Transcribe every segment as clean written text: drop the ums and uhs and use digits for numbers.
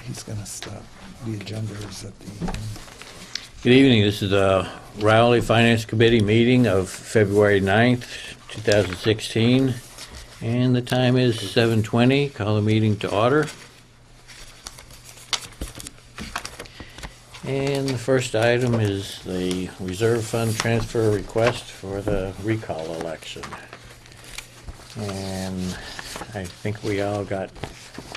He's going to stop. The agenda is at the end. Good evening. This is the Rowley Finance Committee meeting of February 9th, 2016. And the time is 7:20. Call the meeting to order. And the first item is the reserve fund transfer request for the recall election. And I think we all got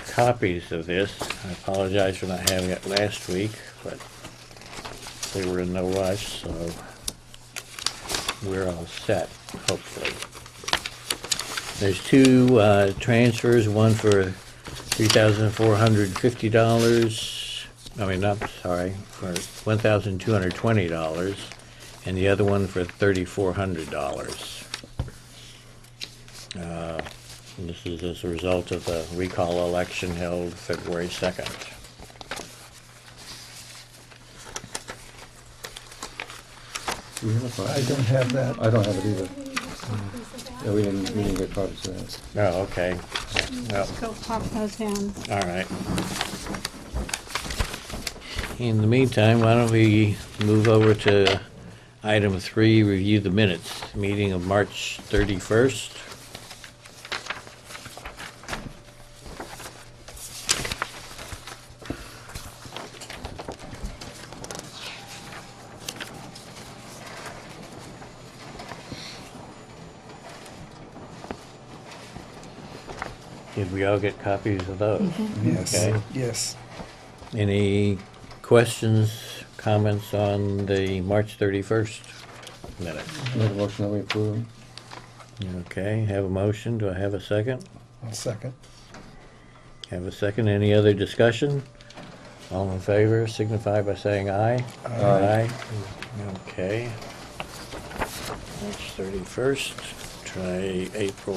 copies of this. I apologize for not having it last week, but they were in no rush, so we're all set, hopefully. There's two transfers, one for $3,450, for $1,220, and the other one for $3,400. This is as a result of the recall election held February 2nd. Do you have a copy? I don't have that. I don't have it either. Yeah, we didn't get copies of that. Oh, okay. Well, Go pop those in. all right. In the meantime, why don't we move over to item 3, review the minutes, meeting of March 31st. Did we all get copies of those? Yes. Okay. Yes. Any questions, comments on the March 31st minutes? Make a motion that we approve. Okay, have a motion. Do I have a second? I'll second. Have a second. Any other discussion? All in favor signify by saying aye. Aye. Okay. March 31st. Try April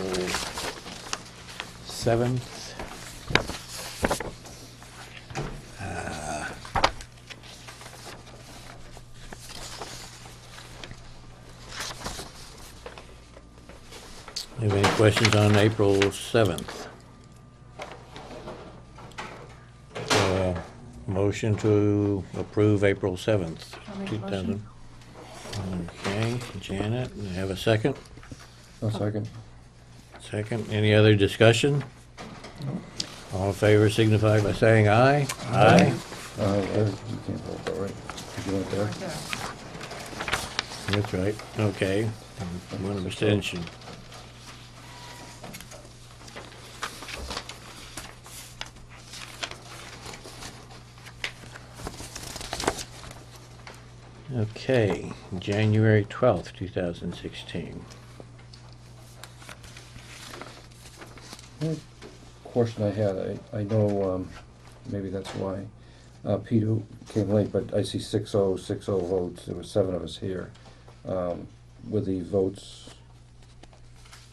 7th. Have any questions on April 7th? Motion to approve April 7th. I'll make a 2000. motion. Okay, Janet, you have a second? No second. Second. Any other discussion? All in favor signify by saying aye. Aye. You can't vote that, right? Did you want it there? That's right. Okay. One abstention. Okay, January 12th, 2016. Question I had, I know maybe that's why Peter came late, but I see 6-0 votes. There were 7 of us here. With the votes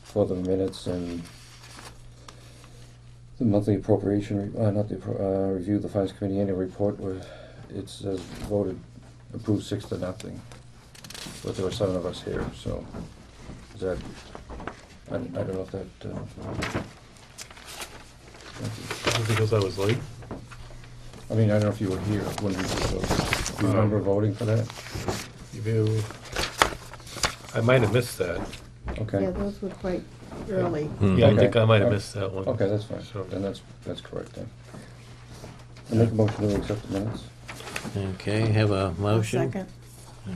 for the minutes and the monthly appropriation, review the Finance Committee annual report, where it says voted approved 6-0. But there were 7 of us here, so is that, I don't know if that, Because I was late? I mean, I don't know if you were here when we did those. Do you remember voting for that? I might have missed that. Okay. Yeah, those were quite early. Yeah, I Okay. think I might have missed that one. Okay, that's fine. So- Then that's correct then. I make a motion to accept the minutes. Okay, have a motion? Second.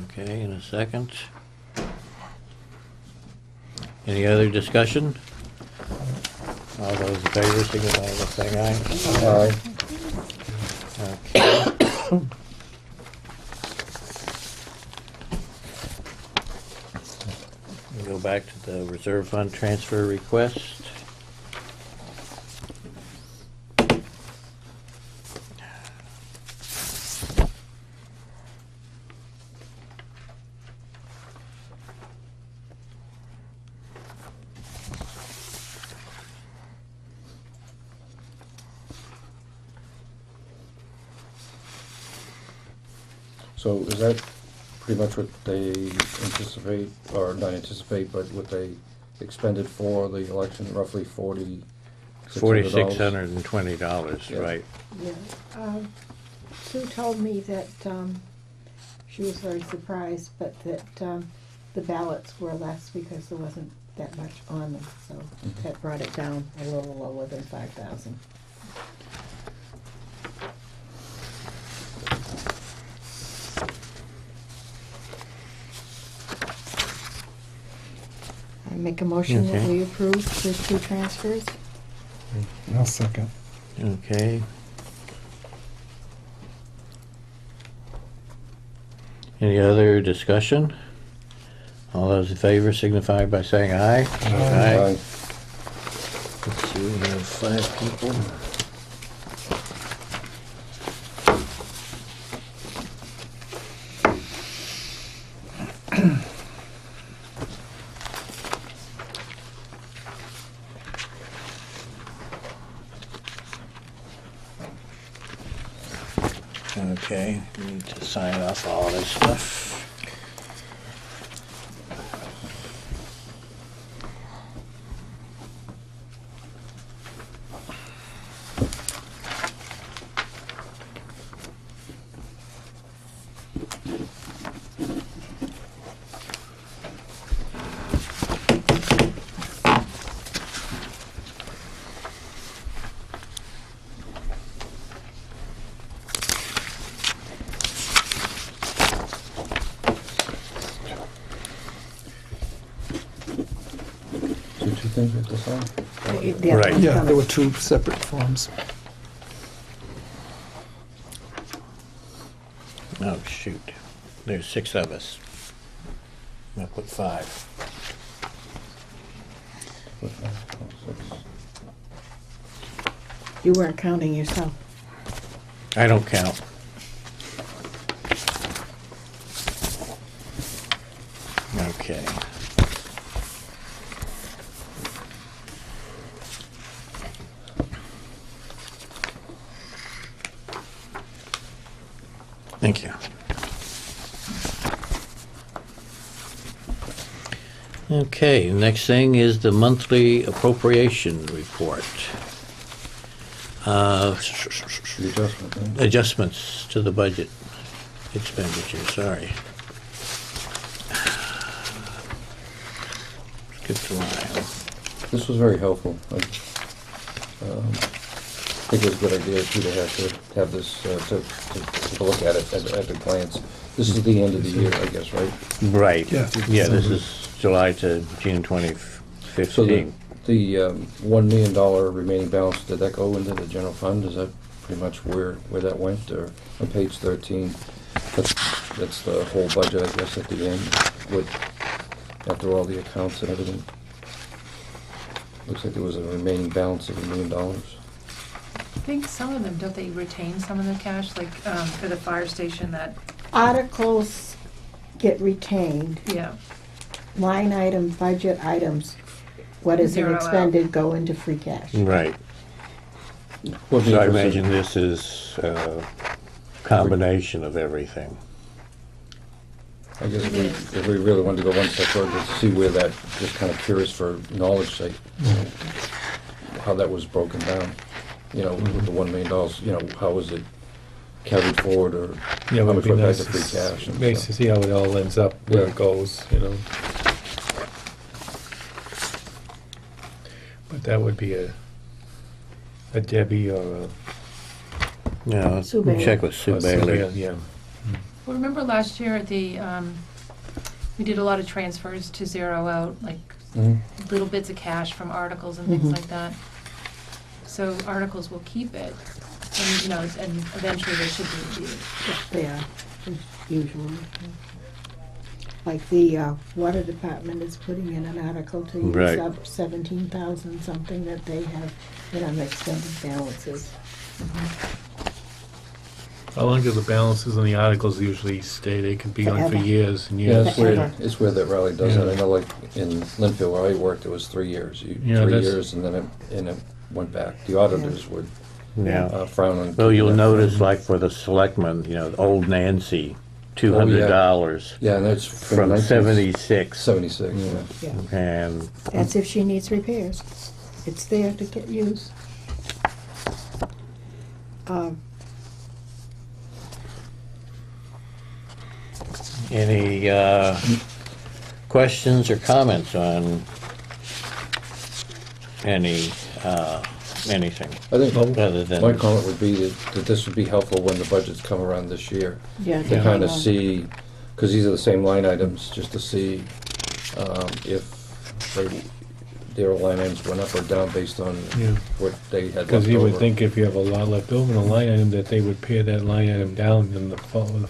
Okay, and a second. Any other discussion? All those in favor signify by saying aye. Aye. Okay. We go back to the reserve fund transfer request. So is that pretty much what they anticipate, or not anticipate, but what they expended for the election, roughly 46 $4,620, Yeah. right. Yeah. Sue told me that she was very surprised, but that the ballots were less because there wasn't that much on them. So that brought it down a little lower than 5,000. I make a motion that Okay. we approve the 2 transfers. I'll second. Okay. Any other discussion? All those in favor signify by saying aye. Aye. Let's see, we have 5 people. Okay, we need to sign off all this stuff. So 2 things we have to sign? The other Right. one's Yeah, coming. there were 2 separate forms. Oh, shoot. There's 6 of us. I'll put 5. What, 5, 6? You weren't counting yourself. I don't count. Okay. Thank you. Okay, next thing is the monthly appropriation report. The adjustment, right? Adjustments to the budget expenditure, sorry. Skip the line. This was very helpful. I think it was a good idea too to have this, to take a look at it at a glance. This is the end of the year, I guess, right? Right. Yeah. Yeah, this is July to June So 2015. the $1 million remaining balance, did that go into the general fund? Is that pretty much where that went? Or on page 13, that's the whole budget, I guess, at the end, with, after all the accounts and everything. Looks like there was a remaining balance of $1 million. I think some of them, don't they retain some of the cash, like for the fire station that, Articles get retained. yeah. Line item, budget items, what isn't Zero out. expended go into free cash. Right. Would be So I interesting. imagine this is a combination of everything. I guess if we really wanted to go one step further, to see where that, just kind of curious for knowledge sake, how that was broken down. You know, with the $1 million, you know, how was it carried forward, or Yeah, how it would much be went back nice to free cash? and nice stuff. to see how it all ends up, where Yeah. it goes, you know. But that would be a Debbie or Yeah, Sue Bailey. check with Sue a Bailey. yeah. Well, remember last year at the, we did a lot of transfers to zero out, like Mhm. little bits of cash from articles and things Mhm. like that. So articles will keep it, and, you know, and eventually they should be reviewed. Yes, they are, usually. Like the water department is putting in an article to use Right. up 17,000 something that they have in unexpended balances. How long do the balances on the articles usually stay? They could be on for Forever. years and Yeah, years. it's where, Forever. it's where that rally does it. Yeah. I know, like, in Linfield where I worked, it was 3 years. Yeah, 3 that's- years, and then it went back. The auditors would Yeah. frown on. Well, you'll keeping that. notice, like for the selectmen, you know, old Nancy, $200 Yeah, and that's from 1976. 76. 76, yeah. Yeah, And that's if she needs repairs. It's there to get used. Any questions or comments on anything I think other than? my comment would be that this would be helpful when the budgets come around this year. Yeah. To kind of see, because these are the same line items, just to see if their line items went up or down based on Yeah. what they had left Because you would over. think if you have a lot left over in a line item, that they would pare that line item down in the following,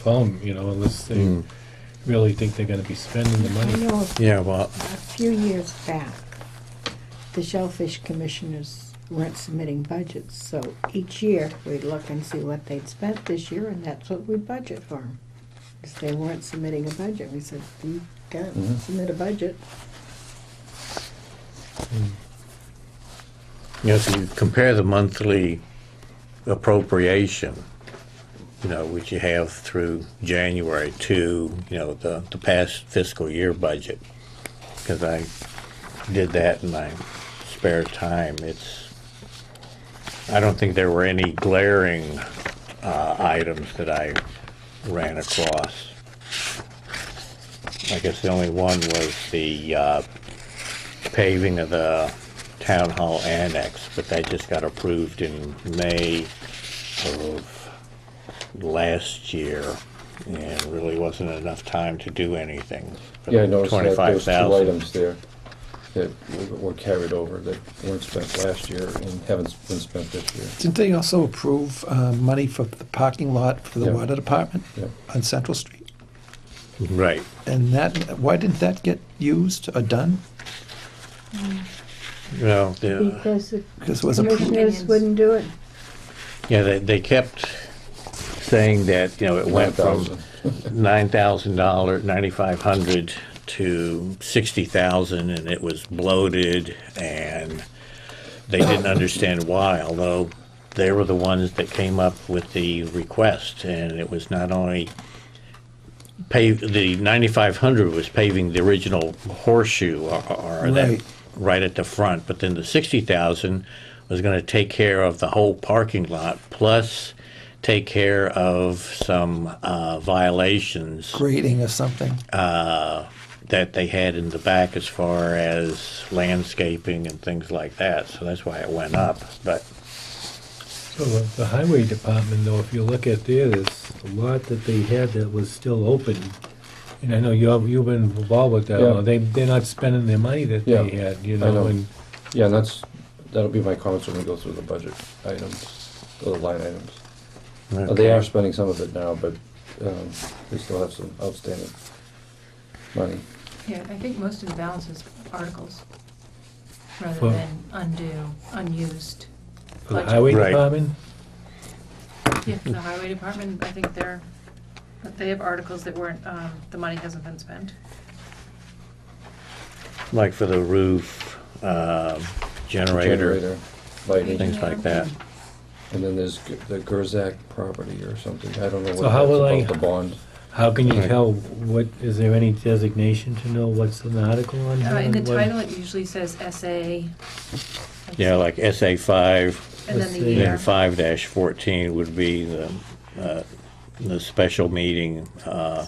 unless they Mm. really think they're gonna be spending the I money. know Yeah, well, a few years back, the shellfish commissioners weren't submitting budgets, so each year we'd look and see what they'd spent this year, and that's what we'd budget for them. Because they weren't submitting a budget, we said, you gotta Mhm. submit a budget. if you compare the monthly appropriation, which you have through January to, the past fiscal year budget, because I did that in my spare time, I don't think there were any glaring items that I ran across. I guess the only one was the paving of the Town Hall Annex, but that just got approved in May of last year, and really wasn't enough time to do anything. for Yeah, I noticed that those two 25,000. items there that were carried over that weren't spent last year and haven't been spent this year. Didn't they also approve money for the parking lot for the Yeah. water department Yeah. on Central Street? Right. And why didn't that get used or done? Well, Because the Because it was a, commissioners Opinions. wouldn't do it. yeah, they kept saying that, it went from $9,000, $9,500 to $60,000, and it was bloated, and they didn't understand why, although they were the ones that came up with the request, and it was not only the 9,500 was paving the original horseshoe or that Right. right at the front, but then the 60,000 was going to take care of the whole parking lot, plus take care of some violations grading or something. that they had in the back as far as landscaping and things like that. So that's why it went up. But So the highway department, though, if you look at there, there's a lot that they had that was still open. And I know you've been involved with that. Yeah. They're not spending their money that Yeah, they had, I know. and Yeah, and that'll be my comments when we go through the budget items, or the line items. They are spending some of it now, but they still have some outstanding money. Yeah, I think most of the balance is articles, rather For- than unused. for the budget. highway Right. department, Yeah, the highway department, I think they have articles that weren't, the money hasn't been spent. like for the roof, generator, Lighting, things like that. and then there's the Gerzak property or something, I don't know So what how that's will I- about the bond. how can you Right. tell is there any designation to know what's an article on here? In the and what- title, it usually says SA. Yeah, like SA 5, And then let's the see. year. then 5-14 would be the special meeting, Yeah,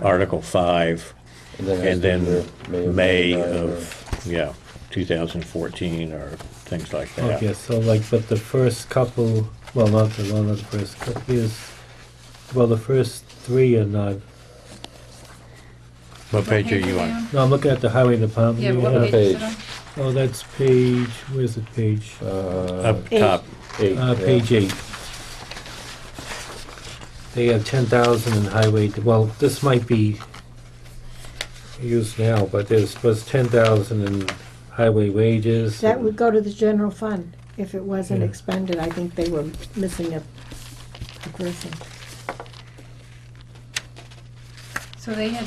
Article 5, And then, and then May 99 or- of 2014 or things like that. Okay, so but the first couple, well, not the first couple years, well, the first three are not. What page are you on? No, I'm looking at the highway department. Yeah, but You what have- page is it on? Oh, that's page, where's the page? Up Eight. top. 8, yeah. Page 8. They have 10,000 in highway, well, this might be used now, but was 10,000 in highway wages. That would go to the general fund. If it wasn't Yeah. expended, I think they were missing a person. So they had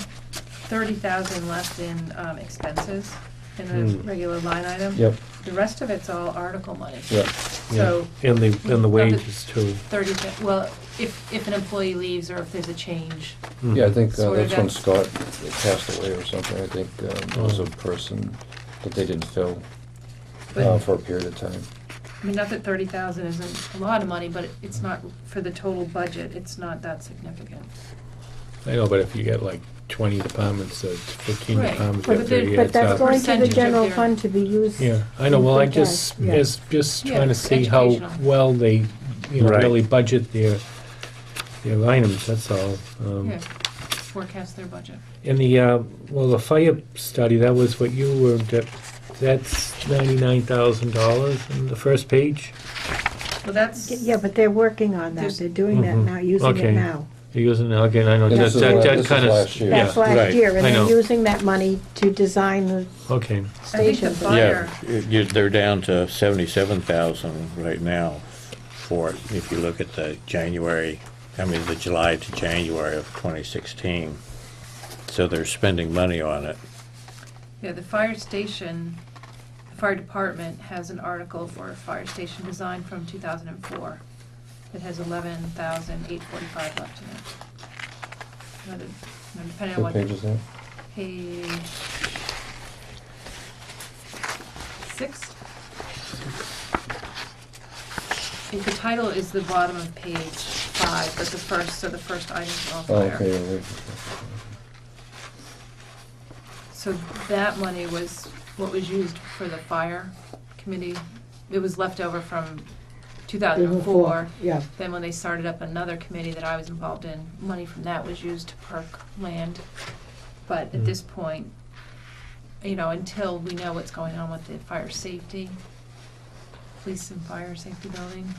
30,000 left in expenses in the Hmm. regular line item. Yep, The rest of it's all article money. yep. So And the wages too. 30, well, if an employee leaves or if there's a change. Yeah, I think Sort of that's when that's- Scott passed away or something, I think there was a person that they didn't fill But- for a period of time. I mean, not that 30,000 isn't a lot of money, but it's not, for the total budget, it's not that significant. I know, but if you get like 20 departments, 15 Right. departments, But got they- 30, But it's that's up. going to the Percentage of general their- fund to be used. Yeah, I know, well, I in just, free cash, yeah. just Yeah, trying to see how educational. well they, Right. really budget their items, that's all. Yeah, forecast their budget. And the fire study, that was what you were, that's $99,000 in the first page? Well, that's. Yeah, but they're working on that, There's- they're doing that Mhm. now, using Okay. it now. You're using, again, I know, And that this is that kind of. last year. That's last right. year, and I they're know. using that money to design the Okay, I think the stations. fire, Yeah, they're down to 77,000 right now for it, if you look at the the July to January of 2016. So they're spending money on it. yeah, the fire station, the fire department has an article for a fire station design from 2004. It has 11,845 left in it. Depending on What what. page is that? Page 6. I think the title is the bottom of page 5, but the first items are all Oh, fire. okay, yeah, right. So that money was what was used for the fire committee. It was left over from 2004. Yeah, Then when they started up another committee that I was involved in, money from that was used to perk land. But at this point, until we know what's going on with the fire safety, police and fire safety building,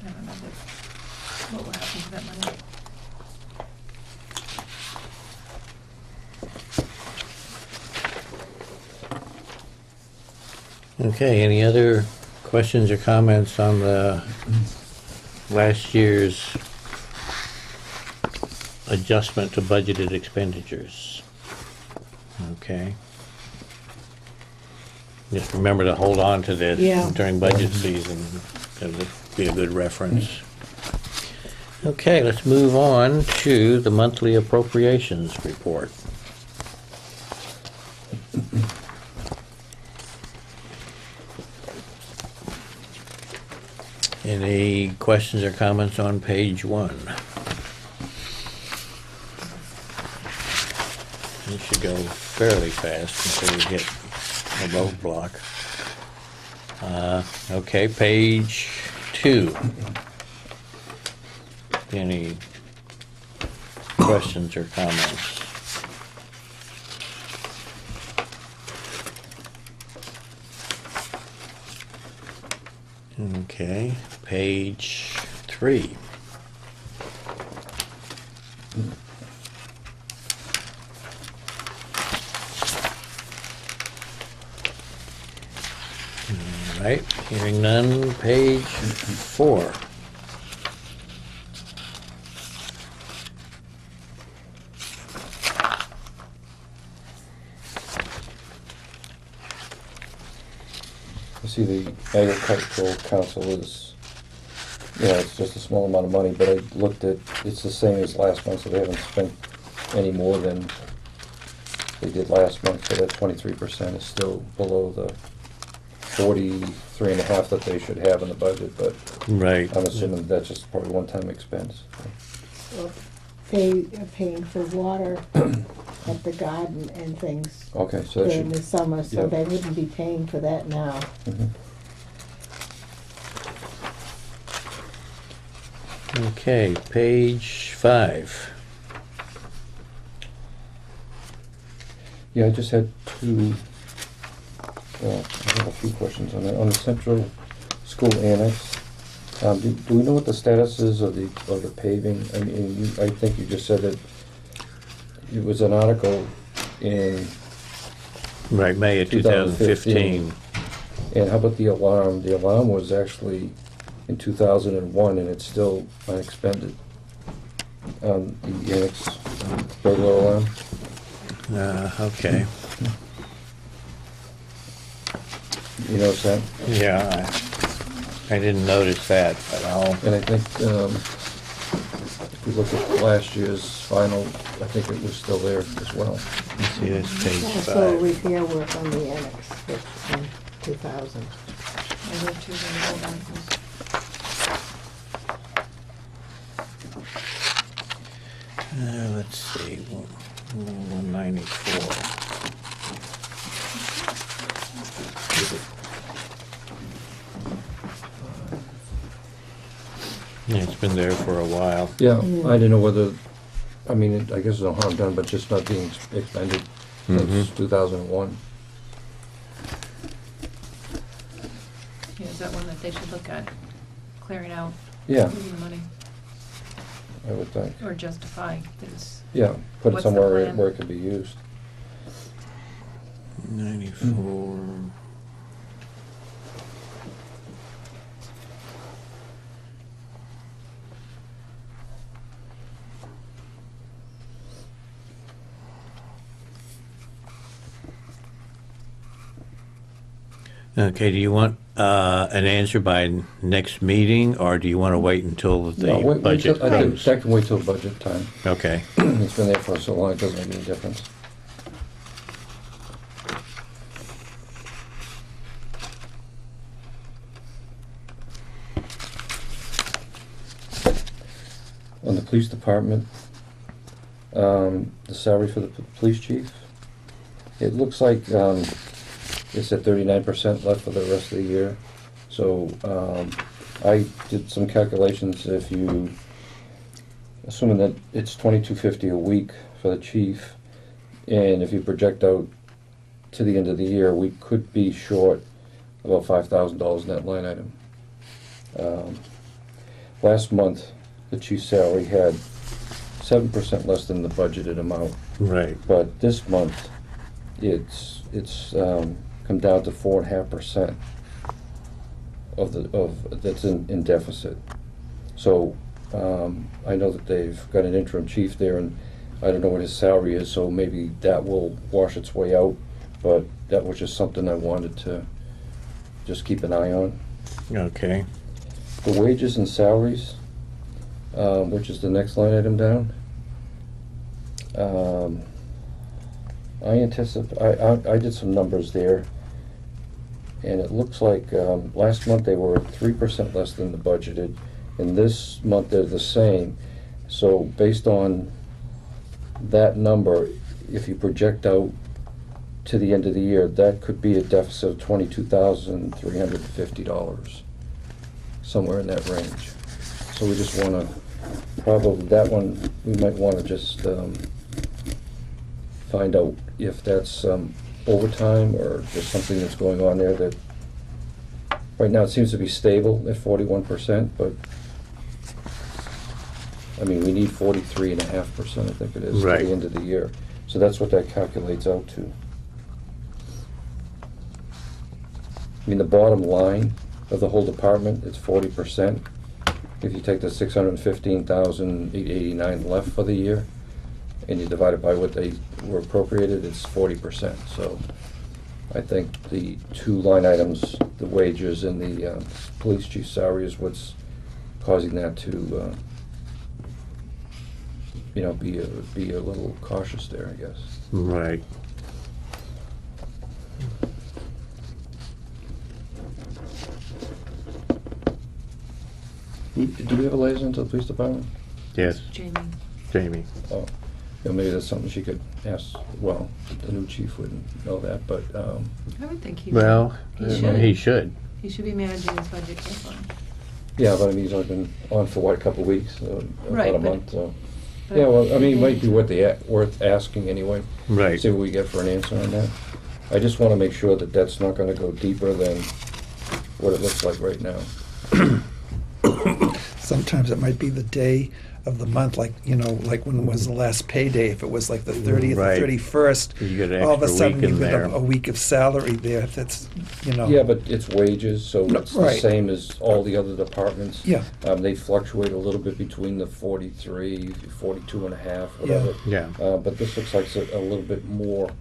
I don't know what will happen to that money. Okay, any other questions or comments on the last year's adjustment to budgeted expenditures? Okay. Just remember to hold on to this Yeah. during budget season. It would be a good reference. Okay, let's move on to the monthly appropriations report. Any questions or comments on page 1? We should go fairly fast until we hit a roadblock. Okay, page 2. Any questions or comments? Okay, page 3. All right, hearing none, page 4. I see the agricultural council is, it's just a small amount of money, but I looked at, it's the same as last month, so they haven't spent any more than they did last month, so that 23% is still below the 43.5 that they should have in the budget, but Right. I'm assuming that's just probably one-time expense. paying for water at the garden and things Okay, so that during should, the summer, so yeah. they wouldn't be paying for that now. mhm. Okay, page 5. Yeah, I just had two, well, I have a few questions on that. On the central school annex, do we know what the status is of the paving? I mean, I think you just said that it was an article in, Right, May of 2015. and how about the alarm? The alarm was actually in 2001 and it's still unexpended. The annex burglar alarm? Okay. You notice that? Yeah, I didn't notice that, but I'll, And I think, if we look at last year's final, I think it was still there as well. let's see this page Also 5. repair work on the annex, which, 2,000. I wrote two of the old articles. Let's see, 194. Yeah, it's been there for a while. Yeah, Mm. I didn't know whether, I mean, I guess there's no harm done, but just not being expended since Mhm. 2001. Yeah, is that one that they should look at, clearing out, Yeah, moving money, I would think. or justify this? Yeah, put it What's the somewhere plan? where it could be used. 94. Okay, do you want an answer by next meeting, or do you want to wait until No, the wait budget till- I think comes? that can wait till budget time. Okay. It's been there for so long, it doesn't make any difference. On the police department, the salary for the police chief, it looks like it's at 39% left for the rest of the year. So I did some calculations. If you, assuming that it's $22.50 a week for the chief, and if you project out to the end of the year, we could be short about $5,000 in that line item. Last month, the chief's salary had 7% less than the budgeted amount, Right. but this month, it's come down to 4.5% of that's in deficit. So I know that they've got an interim chief there, and I don't know what his salary is, so maybe that will wash its way out. But that was just something I wanted to just keep an eye on. Okay. The wages and salaries, which is the next line item down. I did some numbers there, and it looks like last month they were 3% less than the budgeted, and this month they're the same. So based on that number, if you project out to the end of the year, that could be a deficit of $22,350, somewhere in that range. So we just want to, probably that one, we might want to just find out if that's overtime or just something that's going on there that, right now it seems to be stable at 41%, but I mean, we need 43.5%, I think it is, Right. at the end of the year. So that's what that calculates out to. I mean, the bottom line of the whole department, it's 40%. If you take the 615,889 left for the year, and you divide it by what they were appropriated, it's 40%. So I think the two line items, the wages and the police chief salary, is what's causing that to, be a little cautious there, I guess. Right. Do we have a liaison to the police department? Yes, Jamie, Jamie. Oh, maybe that's something she could ask. Well, the new chief wouldn't know that, but I would think he would. Well, He should. He should be managing his budget carefully. yeah, but I mean, he's only been on for what, a couple of weeks, Right, about a but- month. So but yeah, well, I mean, it might be worth asking anyway. Right. See what we get for an answer on that. I just want to make sure that that's not going to go deeper than what it looks like right now. Sometimes it might be the day of the month, like, like when was the last payday, if it was like the 30th Right. or 31st. You get an all of a extra sudden week in you get there. a week of salary there, that's, Yeah, but it's wages, so No, it's the right. same as all the other departments. Yeah. They fluctuate a little bit between the 43, 42.5, whatever. Yeah. But this looks like a little bit more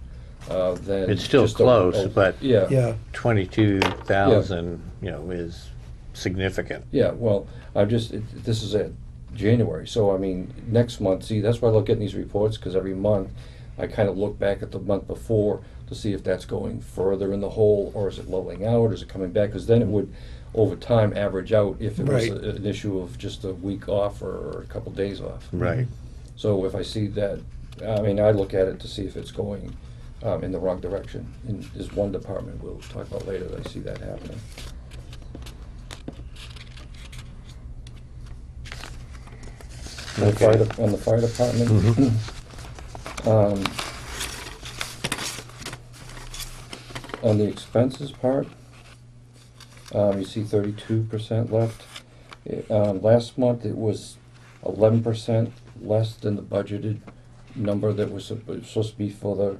than. It's still just close, but Yeah. Yeah, 22,000, is significant. Yeah, well, this is at January, so I mean, next month, see, that's why I love getting these reports, because every month I kind of look back at the month before to see if that's going further in the hole, or is it leveling out, is it coming back? Because then it would, over time, average out if it was Right. an issue of just a week off or a couple days off. Right. So if I see that, I mean, I look at it to see if it's going in the wrong direction. And there's one department we'll talk about later that I see that happening. Okay. On the fire department, on the expenses part, you see 32% left. Last month, it was 11% less than the budgeted number that was supposed to be for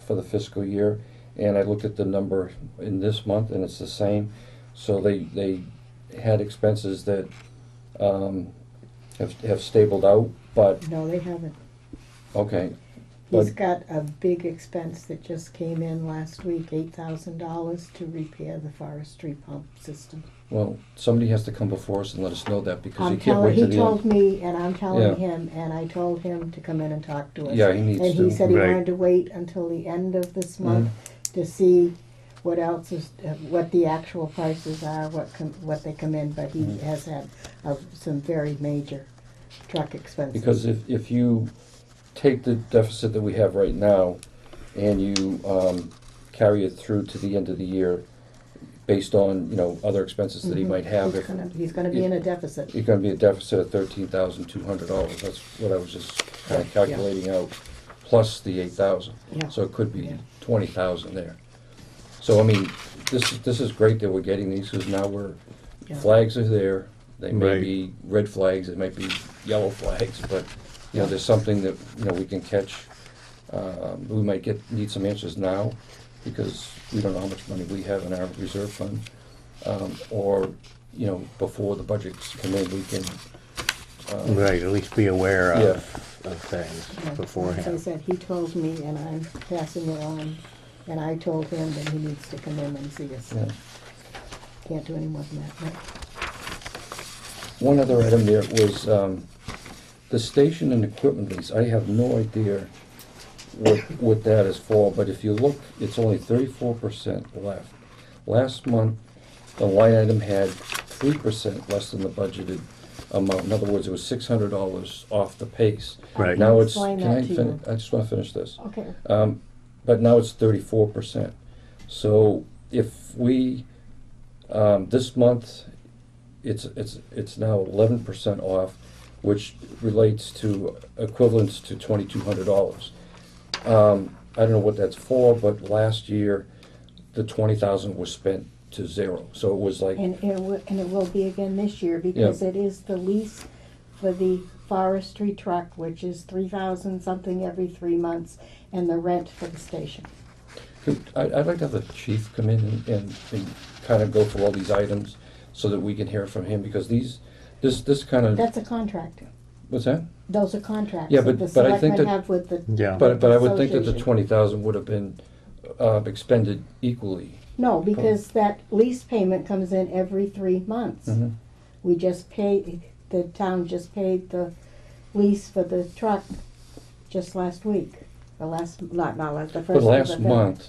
the fiscal year. And I looked at the number in this month, and it's the same. So they had expenses that have stabled out, but, No, they haven't. okay. He's But, got a big expense that just came in last week, $8,000 to repair the forestry pump system. well, somebody has to come before us and let us know that, because you I'm can't telling, wait till he the told end. me, and I'm Yeah. telling him, and I told him to come in and talk to us. Yeah, he needs And he to. said he Right. wanted to wait until the end of this Mm-hmm. month to see what else is, what the actual prices are, what they come in, but he Mhm. has had some very major truck expenses. Because if you take the deficit that we have right now and you carry it through to the end of the year, based on, other expenses that he Mhm. might have, He's gonna be in a deficit. you're gonna be a deficit of $13,200. That's what I was just kind of calculating out, plus the 8,000. Yeah. So it could be Yeah. 20,000 there. So, I mean, this is great that we're getting these, because now Yeah. flags are there. They may Right. be red flags, they might be yellow flags, but, there's something that, we can catch. We might need some answers now, because we don't know how much money we have in our reserve fund. Or, before the budgets come in, we can. Right, at least be aware Yeah. of things Yeah, As I beforehand. said, he told me, and I'm passing it on, and I told him that he needs to come in and see us. Yeah. Can't do any more than that, right? One other item there was the station and equipment lease. I have no idea what that is for, but if you look, it's only 34% left. Last month, the line item had 3% less than the budgeted amount. In other words, it was $600 off the pace. Right. Now it's, Explain can I that to finish? you. I just want to finish this. Okay. But now it's 34%. So if we, this month, it's now 11% off, which relates to equivalents to $2,200. I don't know what that's for, but last year, the 20,000 was spent to zero. So it was like, And it will be again this year, because it is the lease for the forestry truck, which is 3,000 something every 3 months, and the rent for the station. I'd like to have the chief come in and kind of go through all these items so that we can hear from him, because this kind of, That's a contract. what's that? Those are contracts Yeah, that but the I think selectmen that- have with the. Yeah. But I would think that the Association. 20,000 would have been expended equally. No, because that lease payment comes in every 3 months. Mhm. We just paid, the town just paid the lease for the truck just last week. The last, not last, the first. But of last November. month,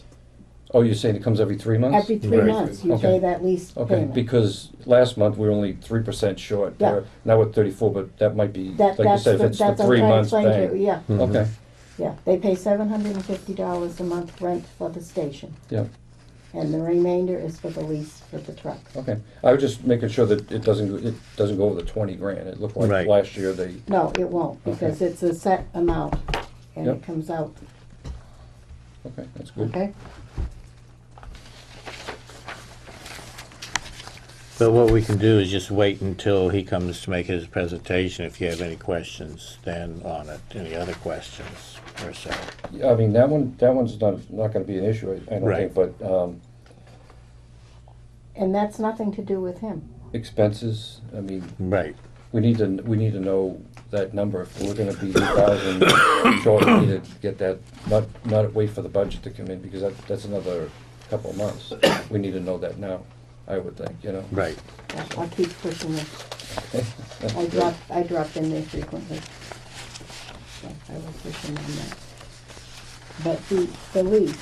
oh, you're saying it comes every 3 months? Every 3 Right. months, you Okay. pay that lease Okay, payment. because last month we were only 3% short. Yeah. Now we're 34, but that might be, That, like you that's said, if the, it's for that's I'm 3 trying to months, explain to you, bang. yeah, Mhm. Okay, yeah. They pay $750 a month rent for the station, yeah, and the remainder is for the lease for the truck. okay. I was just making sure that it doesn't go over the 20 grand. It looked like Right. last year they, No, it won't, because it's a set amount, and Yep. it comes out, okay, that's good. okay? But what we can do is just wait until he comes to make his presentation, if you have any questions then on it, any other questions or so. Yeah, I mean, that one's not gonna be an issue, I don't Right. think, but And that's nothing to do with him. expenses, I mean, Right, we need to know that number. If we're gonna be 8,000 short, we need to get that, not wait for the budget to come in, because that's another couple of months. We need to know that now, I would think, right. I'll keep pushing it. I drop in there frequently. So I will push him on that. But the lease,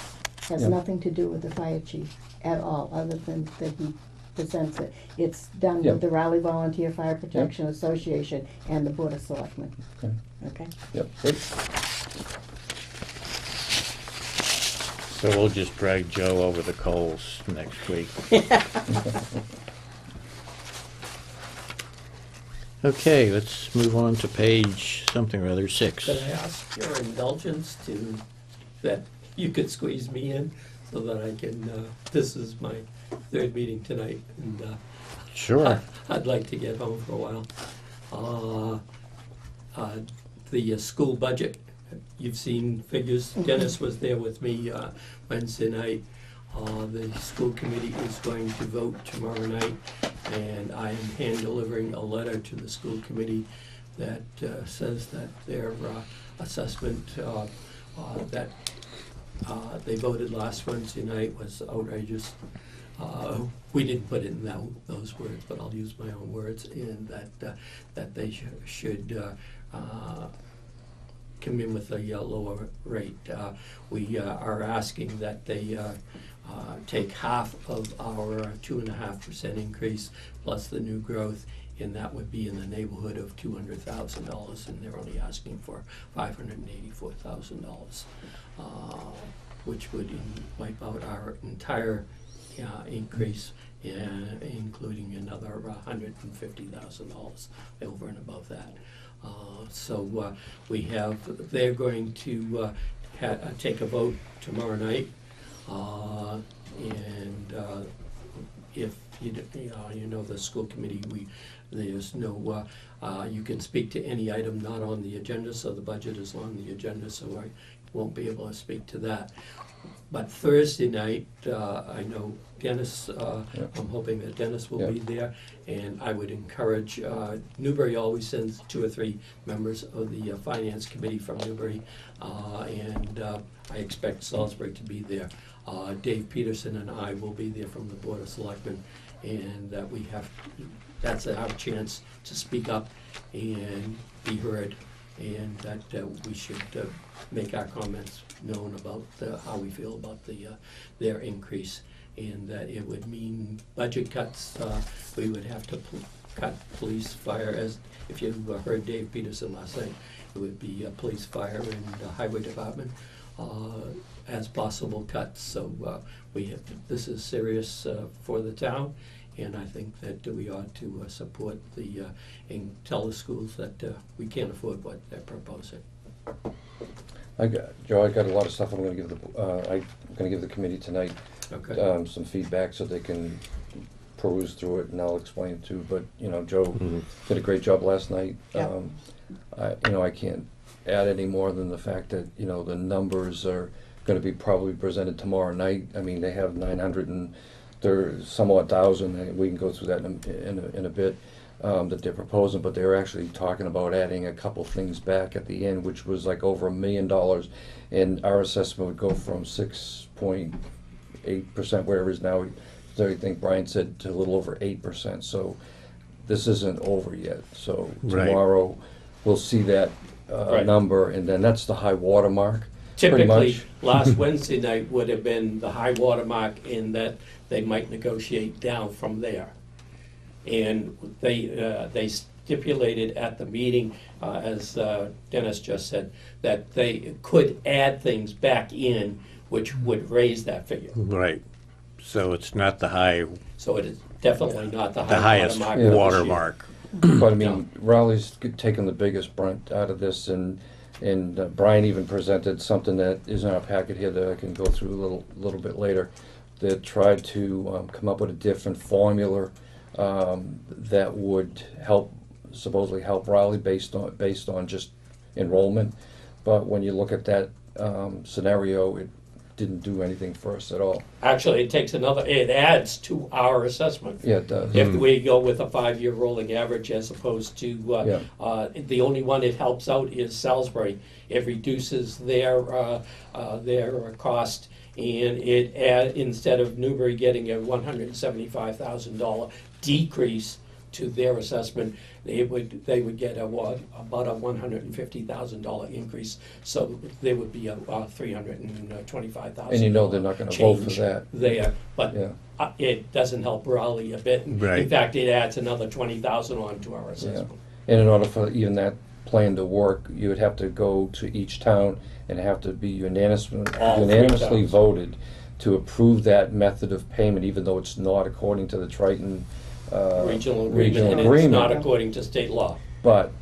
Has Yeah. nothing to do with the fire chief at all, other than that he presents it. It's done Yeah. with the Raleigh Volunteer Fire Protection Association and the Board of Selectmen. Okay. Okay? Yep, good. So we'll just drag Joe over the coals next week. Okay, let's move on to page something or other 6. Could I ask your indulgence that you could squeeze me in so that I can, this is my third meeting tonight, and Sure. I'd like to get home for a while. The school budget, you've seen figures. Dennis was there with me Wednesday night. The school committee is going to vote tomorrow night, and I am hand delivering a letter to the school committee that says that their assessment that they voted last Wednesday night was outrageous. We didn't put it in those words, but I'll use my own words, and that they should come in with a lower rate. We are asking that they take half of our 2.5% increase plus the new growth, and that would be in the neighborhood of $200,000, and they're only asking for $584,000, which would wipe out our entire increase, including another $150,000 over and above that. So they're going to take a vote tomorrow night, and if you know the school committee, there's no you can speak to any item not on the agenda, so the budget is on the agenda, so I won't be able to speak to that. But Thursday night, I know Dennis, I'm hoping that Dennis will be there, and I would encourage, Newbury always sends 2 or 3 members of the Finance Committee from Newbury, and I expect Salisbury to be there. Dave Peterson and I will be there from the Board of Selectmen, and that's our chance to speak up and be heard, and that we should make our comments known about how we feel about their increase, and that it would mean budget cuts. We would have to cut police, fire, as if you heard Dave Peterson last night, it would be police, fire, and highway department as possible cuts. So this is serious for the town, and I think that we ought to support and tell the schools that we can't afford what they're proposing. Joe, I got a lot of stuff I'm gonna give the committee tonight. Okay. Some feedback so they can peruse through it, and I'll explain it too. But, Joe did a great job last night. Yeah. I can't add any more than the fact that, the numbers are gonna be probably presented tomorrow night. I mean, they have 900 and some odd thousand, and we can go through that in a bit, that they're proposing, but they're actually talking about adding a couple things back at the end, which was like over $1 million, and our assessment would go from 6.8%, where it is now, I think Brian said, to a little over 8%. So this isn't over yet. So Right. tomorrow we'll see that Right. number, and then that's the high water mark. Pretty Typically, much. last Wednesday night would have been the high water mark, in that they might negotiate down from there. And they stipulated at the meeting, as Dennis just said, that they could add things back in which would raise that figure. Right. So it's not the So it is definitely not the high highest water mark. this year. watermark. But I mean, Raleigh's taken the biggest brunt out of this, and Brian even presented something that is in our packet here that I can go through a little bit later, that tried to come up with a different formula that would supposedly help Raleigh based on just enrollment. But when you look at that scenario, it didn't do anything for us at all. Actually, it adds to our assessment. Yeah, it does. If we go with a 5-year rolling average as opposed to, the only one it helps out is Salisbury. It reduces their cost, and instead of Newbury getting a $175,000 decrease to their assessment, they would get about a $150,000 increase, so there would be a $325,000. And you know they're not gonna vote for change that. there, but Yeah. It doesn't help Raleigh a bit. Right. In fact, it adds another 20,000 onto our assessment. And in order for even that plan to work, you would have to go to each town and have to be All unanimously 3 towns. voted to approve that method of payment, even though it's not according to the Triton Regional regional agreement, and it's agreement. not according to state law. But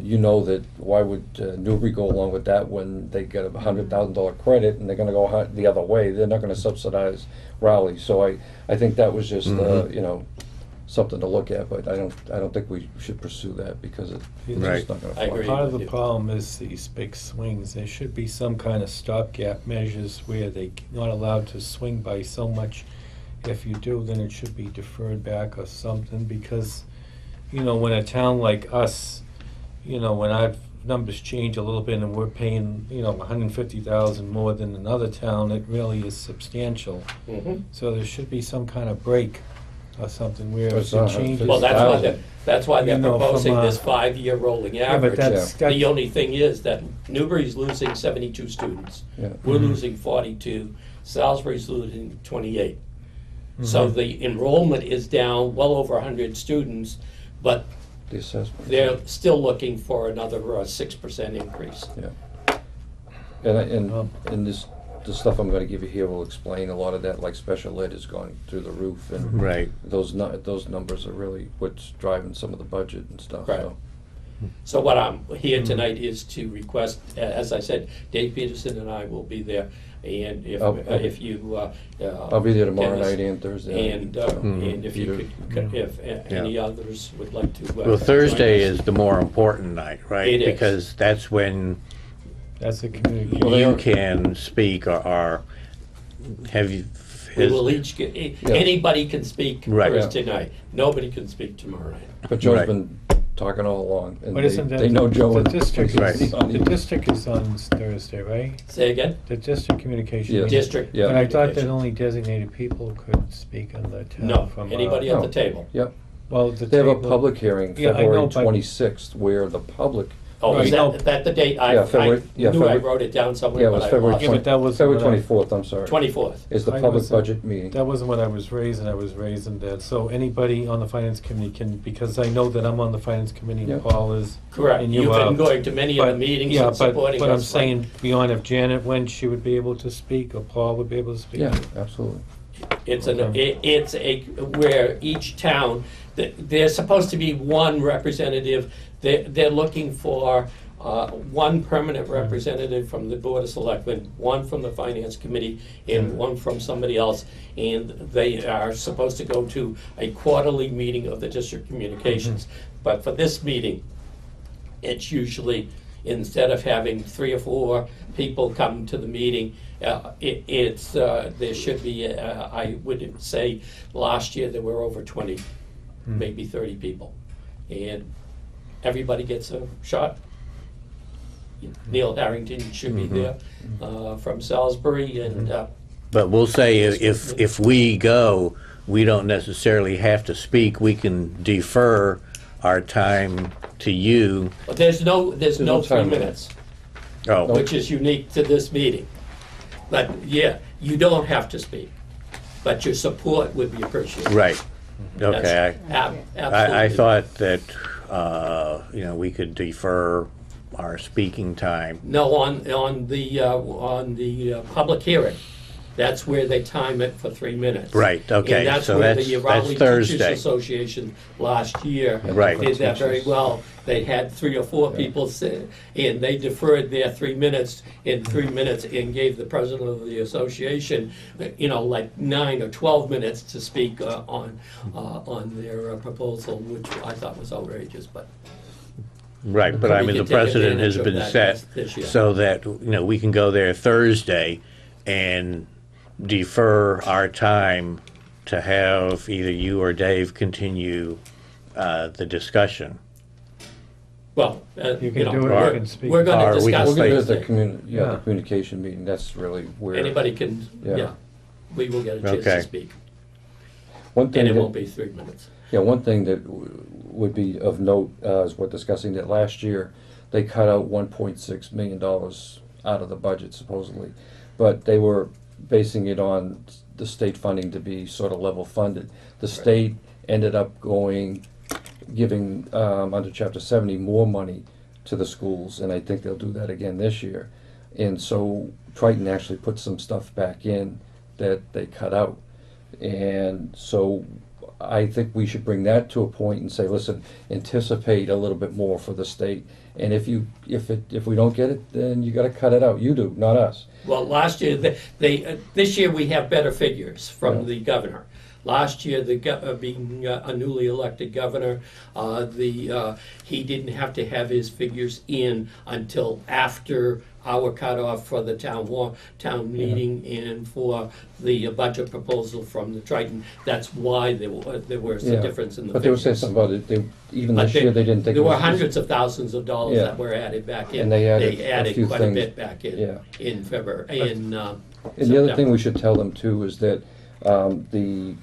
you know that why would Newbury go along with that when they get a $100,000 credit and they're going to go the other way? They're not going to subsidize Raleigh. So I think that was just you know, something to look at. But I don't think we should pursue that because it's Right. just not going to I fly. agree. Part of the with you. problem is these big swings. There should be some kind of stopgap measures where they're not allowed to swing by so much. If you do, then it should be deferred back or something, because, you know, when a town like us, you know, when our numbers change a little bit and we're paying, you know, 150,000 more than another town, it really is substantial. Mhm. So there should be some kind of break or something where It's if it not changes. Well, that's why 50,000. that's why they're You know, from, proposing this 5-year rolling Yeah, but average. that's, The only thing is that Newbury's losing 72 students. Yeah. We're Mhm. losing 42. Salisbury's losing 28. So Mhm. the enrollment is down well over 100 students, but The assessment. they're still looking for another 6% increase. And this the stuff I'm going to give you here will explain a lot of that. Like special ed is going through the roof, and Right. those numbers are really what's driving some of the budget and stuff. Right. So. So what I'm here tonight is to request, as I said, Dave Peterson and I will be there, and if you. I'll be there tomorrow Dennis, night and Thursday. And, night, so. and if you Peter- could, if any others would like to. Well, Thursday is the more important night, right? It is. Because that's when That's a communication. Well, they you are- can speak or have you. We will each get, anybody can speak Right. first tonight, nobody can speak tomorrow night. But Joe's Right. been talking all along, and But isn't that they know Joe. the and district? Tracy Right. on The district is on Thursday, right? Say again? The district communication. Yes. meeting. District. Yeah. But I thought that communication. only designated people could speak on the town. No, from, anybody No. at the table. Yep. Well, the They have a table- public hearing Yeah, I know, February but- 26th, where the public. Oh, is Right. that the date? I Yeah, February- yeah, knew I February- wrote it down Yeah, somewhere, it but was I February lost Yeah, but it. that was February what I- 24th. I'm sorry. 24th. Is the I public wasn't- budget meeting. That wasn't what I was raising. I was raising that. So anybody on the finance committee can, because I know that I'm on the finance committee Yeah. and Paul is. Correct. and You've you are. been going to many of the But- meetings yeah, and supporting us. But I'm saying beyond if Janet went, she would be able to speak, or Paul would be able to speak. Yeah, absolutely. It's Okay. it's where each town, there's supposed to be one representative. They're looking for one permanent representative from the Board of Selectmen, one from the Finance Committee, and one from somebody else. And they are supposed to go to a quarterly meeting of the district communications. But for this meeting, it's usually, instead of having 3 or 4 people come to the meeting, there should be, I would say, last year there were over 20, maybe 30 people. And everybody gets a shot. Neil Harrington should be there from Salisbury, and But we'll say if we go, we don't necessarily have to speak. We can defer our time to you. but there's no no 3 time limit. minutes, Oh, which is unique to this meeting. But yeah, you don't have to speak, but your support would be appreciated. right. Okay. That's absolutely. I thought that, we could defer our speaking time. No, on the public hearing, that's where they time it for 3 minutes. Right, okay, And that's so where that's the Raleigh Teachers Thursday. Association last year Right. did that very well. They had 3 or 4 people sit, and they deferred their 3 minutes in 3 minutes and gave the president of the association, like 9 or 12 minutes to speak on their proposal, which I thought was outrageous, but. Right, but I We mean, the can take precedent has advantage of been that set this year. so that, we can go there Thursday and defer our time to have either you or Dave continue the discussion. Well, You can do it, or- you can speak. we're going Or to we can discuss We're gonna do speak. the Thursday. the Yeah. communication meeting. That's really where. Anybody can, Yeah. yeah, we will get a chance Okay. to speak, One thing and it that- won't be 3 minutes. Yeah, one thing that would be of note is we're discussing that last year they cut out $1.6 million out of the budget supposedly, but they were basing it on the state funding to be sort of level funded. The state ended up giving under Chapter 70 more money to the schools, and I think they'll do that again this year. And so Triton actually put some stuff back in that they cut out. And so I think we should bring that to a point and say, listen, anticipate a little bit more for the state. And if we don't get it, then you got to cut it out. You do, not us. Well, last year, this year we have better figures from the governor. Last year, being a newly elected governor, he didn't have to have his figures in until after our cutoff for the town meeting and for the budget proposal from the Triton. That's why there was a difference in the But they were saying figures. something about it. Even this year, they didn't think there it were was hundreds of thousands of dollars that were added back in. And they added a few quite things. a bit back in in February. And the other thing we should tell them too is that the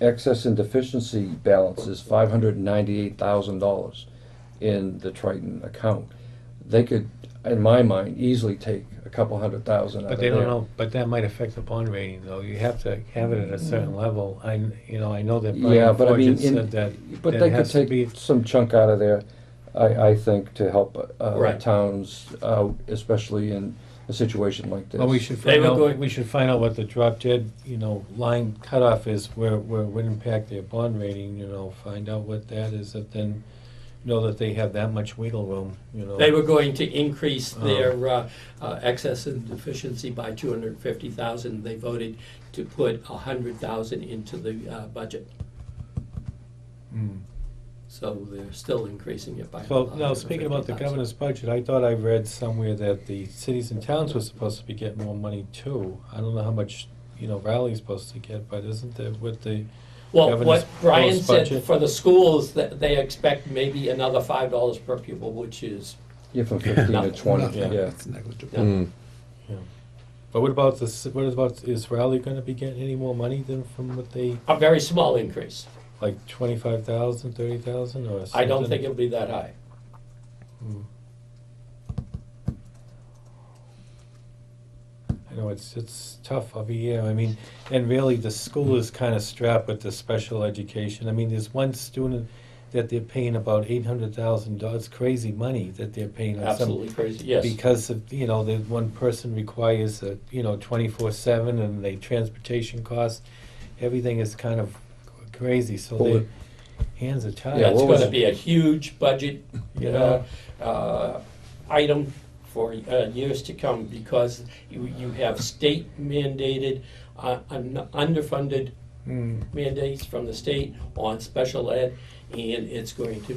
excess and deficiency balance is $598,000 in the Triton account. They could, in my mind, easily take a couple $100,000 out But of they there. don't know, but that might affect the bond rating, though. You have to have it at a certain level. I know that Yeah, Brian but I mean, Forget said that but that they could has to be. take some chunk out of there, I think, to help Right. towns out, especially in a situation like this. Well, we should They find were out, going- we should find out what the drop dead, line cutoff is, where it would impact their bond rating, find out what that is, and then know that they have that much wiggle room, They were going to increase their excess and deficiency by 250,000. They voted to put 100,000 into the budget. Mm. So they're still increasing it by. Well, now, speaking about the 150,000. governor's budget, I thought I read somewhere that the cities and towns were supposed to be getting more money too. I don't know how much, Raleigh's supposed to get, but isn't that what the Well, governor's what Brian proposed said budget? for the schools, that they expect maybe another $5 per pupil, which is, Yeah, from 15 to Nothing. 20, Nothing. yeah. It's negligible. Mm. But what about is Raleigh gonna be getting any more money than from what they, a very small increase. like 25,000, 30,000, or something? I don't think it'll be that high. Hmm. I know it's tough every year. I mean, and really the school is kind of strapped with the special education. I mean, there's one student that they're paying about $800,000. Crazy money that they're paying on some, Absolutely crazy, yes. because of the one person requires 24/7, and the transportation costs. Everything is kind of crazy, so Well, their hands are tied. Yeah, It's what going was- to be a huge budget item for years to come, because you have state mandated, underfunded Mm. mandates from the state on special ed, and it's going to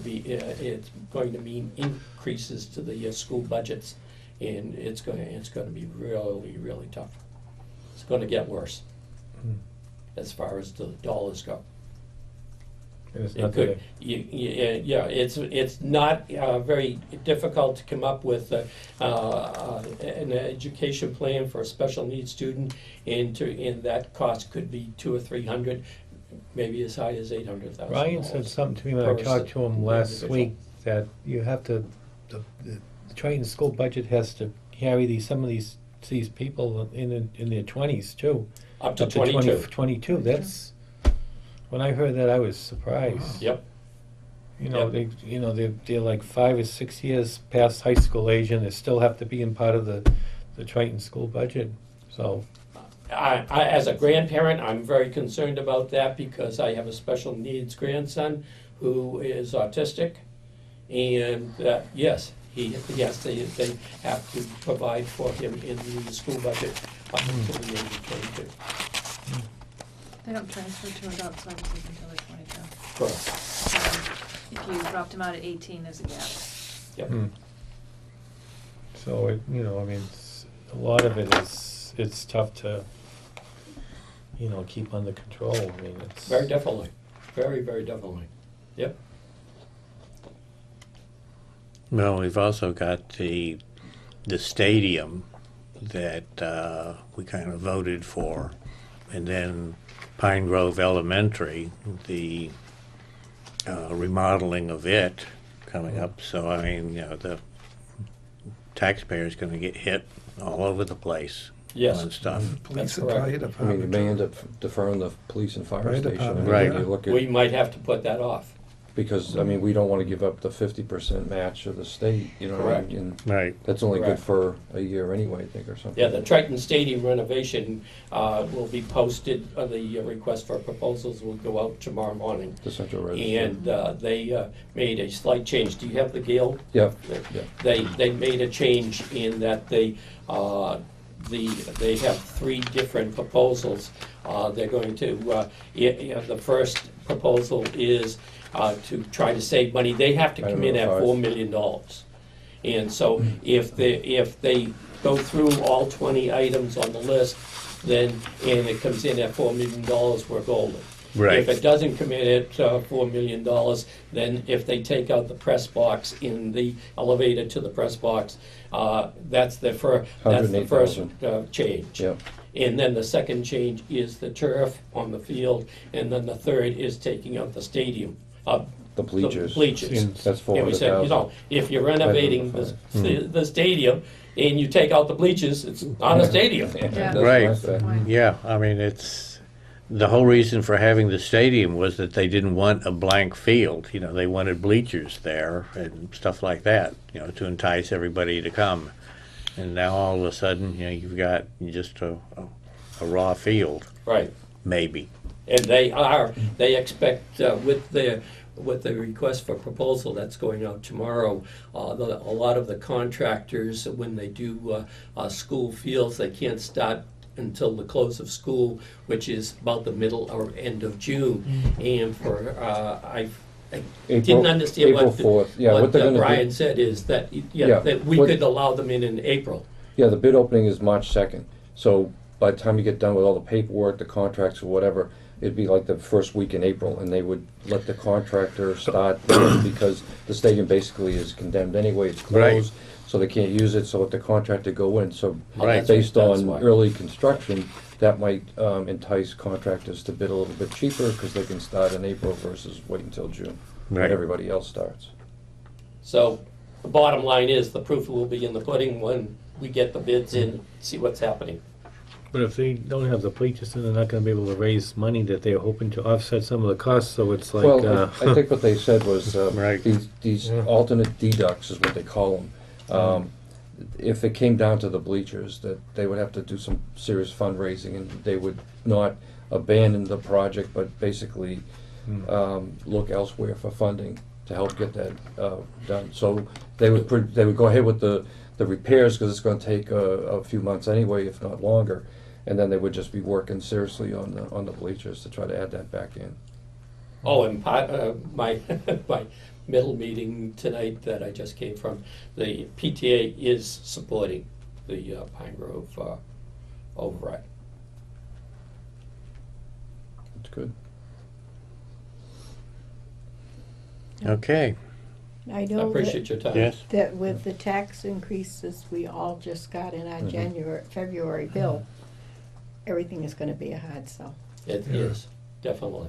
mean increases to the school budgets, and it's going to be really, really tough. It's going to get worse Mm. as far as the dollars go. And it's It not could, that- it's not very difficult to come up with an education plan for a special needs student, and that cost could be $200 or $300, maybe as high as $800,000. Ryan said something to me when I per talked to him last individual. week, that you have to, the Triton school budget has to carry some of these people in their 20s too. Up to 20 22. 22, that's, when I heard that, I was surprised. Yep. Yep. They're like 5 or 6 years past high school age, and they still have to be in part of the Triton school budget, so. I, as a grandparent, I'm very concerned about that, because I have a special needs grandson who is autistic, and yes, they have to provide for him in the school budget up until the age of 22. They don't transfer to adult services until they're 22. Correct. So if you dropped them out at 18, there's a gap. Yep. Hmm. So a lot of it it's tough to, keep under control. I mean, it's. Very definitely. Very, very definitely. Yep. Well, we've also got the stadium that we kind of voted for, and then Pine Grove Elementary, the remodeling of it coming up, so I mean, you know, the taxpayer's gonna get hit all over the place Yes. on stuff. Police That's and correct. fire I mean, you department. may end up deferring the police and fire Fire station. department, Right. You look We at, might have to put that off. because, I mean, we don't wanna give up the 50% match of the state, you know, Correct. and Right. that's only good Correct. for a year anyway, I think, or something. Yeah, the Triton Stadium renovation will be posted, the request for proposals will go out tomorrow morning. The Central Register. And they made a slight change. Do you have the Gale? Yeah, yeah. They made a change in that they have three different proposals. They're going to, the first proposal is to try to save money. They have to come in at Item $4 number million. And so if they go through all 20 items on the list, then, and it comes in at $4 million, we're golden. Right. If it doesn't come in at $4 million, then if they take out the press box in the elevator to the press box, that's the first change. Yeah. And then the second change is the turf on the field, and then the third is taking out the stadium. The bleachers. That's And we said, you know, 400,000. if you're renovating the stadium and you take out the bleachers, it's not a stadium. That's Right. what I said. Yeah, I mean, it's, the whole reason for having the stadium was that they didn't want a blank field. You know, they wanted bleachers there and stuff like that, you know, to entice everybody to come. And now all of a sudden, you know, you've got just a raw field, Right. maybe. And they expect with the request for proposal that's going out tomorrow, a lot of the contractors, when they do school fields, they can't start until the close of school, which is about the middle or end of June. And for, I didn't understand April what 4th. Yeah, what they're gonna Brian do. said is that, Yeah, that we what- could allow them in April. Yeah, the bid opening is March 2nd. So by the time you get done with all the paperwork, the contracts or whatever, it'd be like the first week in April, and they would let the contractor start because the stadium basically is condemned anyway. It's Right. closed, so they can't use it. So let the contractor go in. So Right. based That's on why. early construction, that might entice contractors to bid a little bit cheaper because they can start in April versus wait until June when Right. everybody else starts. So the bottom line is the proof will be in the pudding when we get the bids in, see what's happening. But if they don't have the bleachers, then they're not gonna be able to raise money that they're hoping to offset some of the costs, so it's like, Well, I think what they said was Right. these Yeah. alternate deducts is what they call them. If it came down to the bleachers, that they would have to do some serious fundraising, and they would not abandon the project, but basically look elsewhere for funding to help get that done. So they would go ahead with the repairs because it's going to take a few months anyway, if not longer, and then they would just be working seriously on the bleachers to try to add that back in. Oh, and my my middle meeting tonight that I just came from, the PTA is supporting the Pine Grove override. That's good. Okay, I I know appreciate your time. yes, that with the tax increases we all just got in our February bill, everything is gonna be a hard sell. It is, definitely,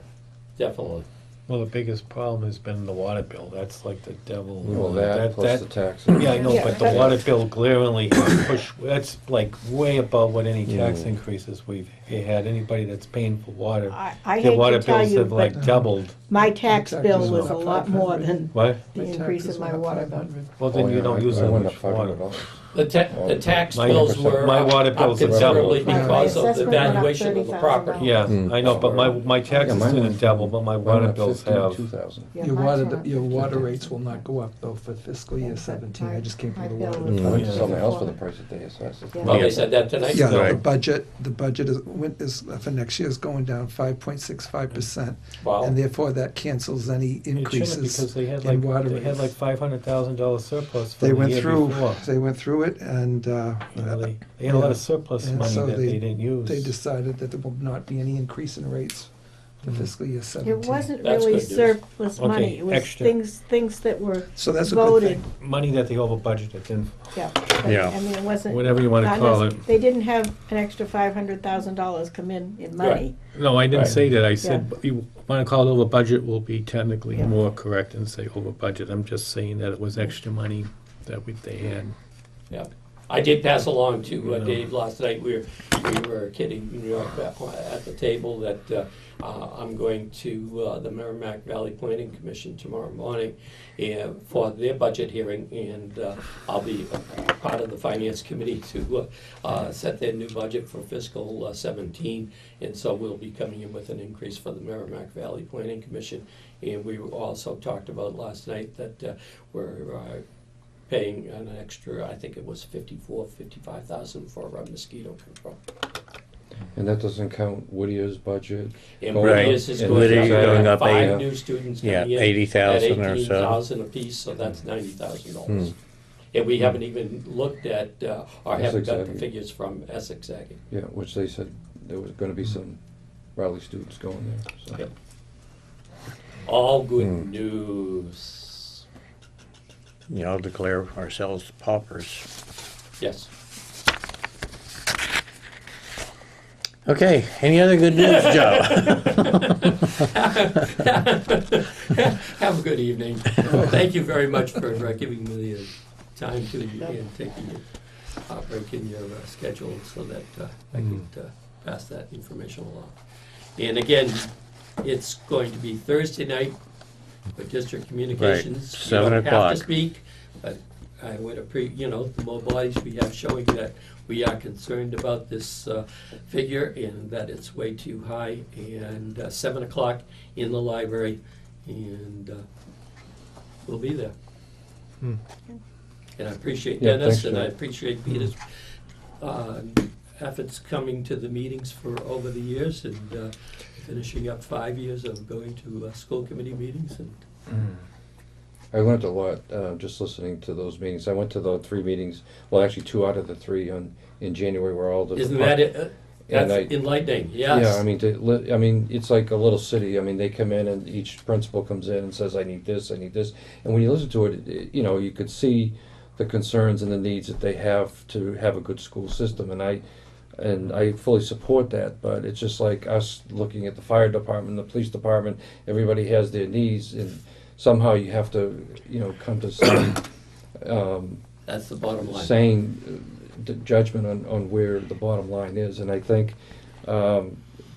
definitely. well, the biggest problem has been the water bill, that's like the devil. Well, that plus the taxes. Yeah, I know, Yeah, but the but- water bill glaringly push, that's like way above what any tax increases we've had. Anybody that's paying for water, I their hate water to tell bills you, have like but doubled. my tax My bill taxes was went a up lot more 500. than What? the increase in my water bill. Well, then you don't use I so went up much water. $500. The tax My- bills were my up water bills have considerably doubled. because of the Assessment went up valuation of the property. Yeah, Mm. I know, but my taxes mine didn't went double, but my Mine water went bills 15 to have. 2,000. Yeah, Your mine's water, went up your water 15. rates will not go up though for fiscal year 17. I just came My from the bill water was- I went department. to sell my house for the price that they assessed it. Yeah. Well, they said that tonight? Yeah, the Right. budget is for next year is going down 5.65%. Wow. And therefore that cancels any It shouldn't, increases because they had in water like, they had like rates. $500,000 surplus They from the went year through, before. they went through it and, You know, they had a lot of surplus and money so that they didn't use. they decided that there will not be any increase in rates the fiscal year 17. It wasn't That's really good news. surplus Okay, money, it was extra. things that were So that's a good voted, thing. Money that they over budgeted, then yeah. But, Yeah. I mean, it wasn't. whatever you wanna not call nec- it. They didn't have an extra $500,000 come in money. No, I didn't Right. say that. I said, you wanna call it over budget will be technically Yeah. more correct than say over budget. I'm just saying that it was extra money that they had. Yeah, I did pass along to Yeah. Dave last night, we were kidding, at the table that I'm going to the Merrimack Valley Planning Commission tomorrow morning for their budget hearing, and I'll be part of the Finance Committee to set their new budget for fiscal 17, and so we'll be coming in with an increase for the Merrimack Valley Planning Commission. And we also talked about last night that we're paying an extra, I think it was 55,000 for mosquito control. And that doesn't count Whittier's budget. And Going Right. Whittier's is And going Whittier going up, up 5 eight- new students Yeah, coming in. 80,000 or At so. 18,000 apiece, so that's $90,000. And we haven't even looked at, or haven't got the Essex Aggie. figures from Essex Aggie. Yeah, which they said there was gonna be some Raleigh students going there, so. Yep. All good news. You know, declare ourselves paupers. Yes. Okay, any other good news, Joe? Have a good evening. Thank you very much for giving me the time to and taking a break in your schedule so that I could pass that information along. And again, it's going to be Thursday night for district communications. Right, You 7 don't have o'clock. to speak, but I would the more bodies we have showing that we are concerned about this figure and that it's way too high. And 7 o'clock in the library, and we'll be there. And I appreciate Yeah, Dennis, thanks, and I Joe. appreciate Peter's efforts coming to the meetings for over the years, and finishing up 5 years of going to school committee meetings. And I learned a lot just listening to those meetings. I went to the 3 meetings, well, actually 2 out of the 3 in January were all the. isn't that it? And That's I- enlightening, yes. Yeah, I mean, it's like a little city. I mean, they come in and each principal comes in and says, I need this, and when you listen to it, you could see the concerns and the needs that they have to have a good school system, and I fully support that, but it's just like us looking at the fire department, the police department, everybody has their needs, and somehow you have to, come to some That's the bottom line. sane judgment on where the bottom line is, and I think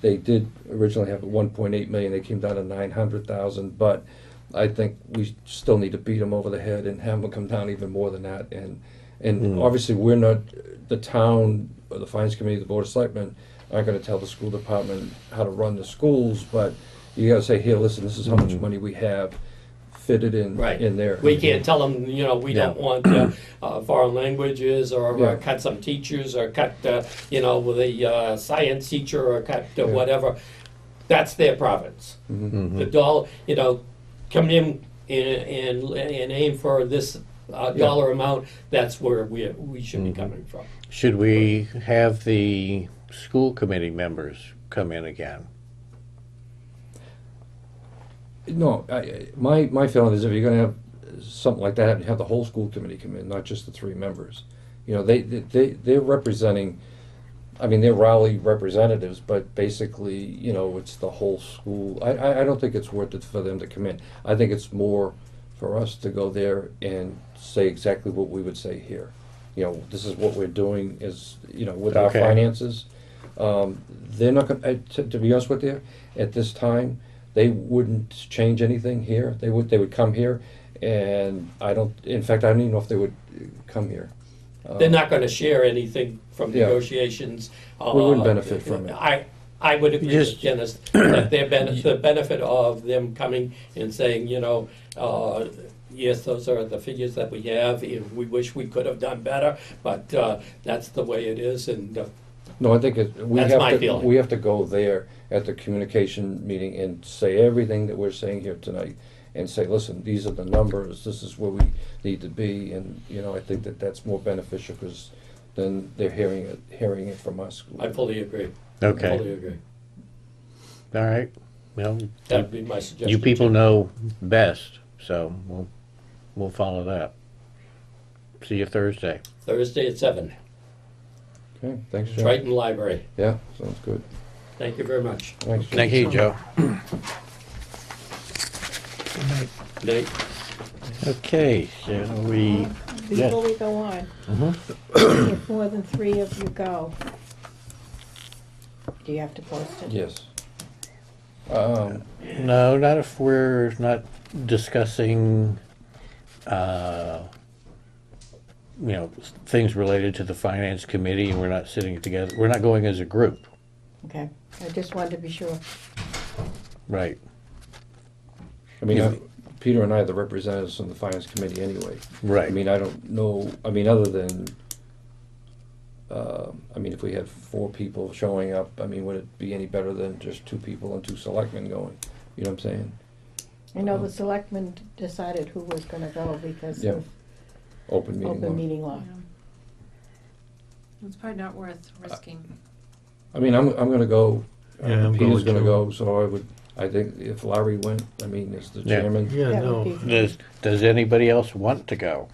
they did originally have 1.8 million. They came down to 900,000, but I think we still need to beat them over the head and have them come down even more than that. And obviously, we're not the town or the finance committee, the board of selectmen aren't going to tell the school department how to run the schools, but you got to say, here, listen, this is how much money we have. Fit it in Right. in there. We can't tell them, we Yeah. don't want foreign languages, or Yeah. cut some teachers, or cut, with a science teacher, or cut Yeah. whatever. That's their province. Mhm. The dollar, come in and aim for this dollar amount. That's where we should be coming from. Should we have the school committee members come in again? No, my feeling is if you're going to have something like that, have the whole school committee come in, not just the 3 members. They're representing. I mean, they're Raleigh representatives, but basically, it's the whole school. I don't think it's worth it for them to come in. I think it's more for us to go there and say exactly what we would say here. This is what we're doing is, with our Okay. finances. They're not going to be honest with you, at this time, they wouldn't change anything here. They would come here, and in fact, I don't even know if they would come here. They're not going to share anything from Yeah. negotiations. We wouldn't benefit from it. I would agree Just- with Dennis that the benefit of them coming and saying, yes, those are the figures that we have, and we wish we could have done better, but that's the way it is, and No, I think That's my feeling. we have to go there at the communication meeting and say everything that we're saying here tonight, and say, listen, these are the numbers, this is where we need to be, and I think that's more beneficial because then they're hearing it from us. I fully agree. Okay. Fully agree. All right. Well, That'd be my suggestion. you people too. know best, so we'll follow that. See you Thursday. Thursday at 7, Okay, thanks, Joe. Triton Library. Yeah, sounds good. Thank you very much. Thanks, Joe. Thank you, Joe. Good night. Nate? Okay, so we. Before we go on, Mhm. if more than 3 of you go, do you have to post it? Yes. No, not if we're not discussing, things related to the finance committee, and we're not sitting together. We're not going as a group, Okay, I just wanted to be sure. right? I mean, Yeah. Peter and I are the representatives on the finance committee anyway. Right. I mean, I don't know, I mean, other than, if we had 4 people showing up, I mean, would it be any better than just 2 people and 2 selectmen going? You know what I'm saying? I know the selectmen decided who was gonna go because Yeah. of Open meeting law. open meeting law. It's probably not worth risking. I mean, I'm gonna go. Yeah, I'm Peter's going gonna too. go, so I think if Larry went, I mean, as the Yeah. chairman. Yeah, That no. would be- Does anybody else want to go?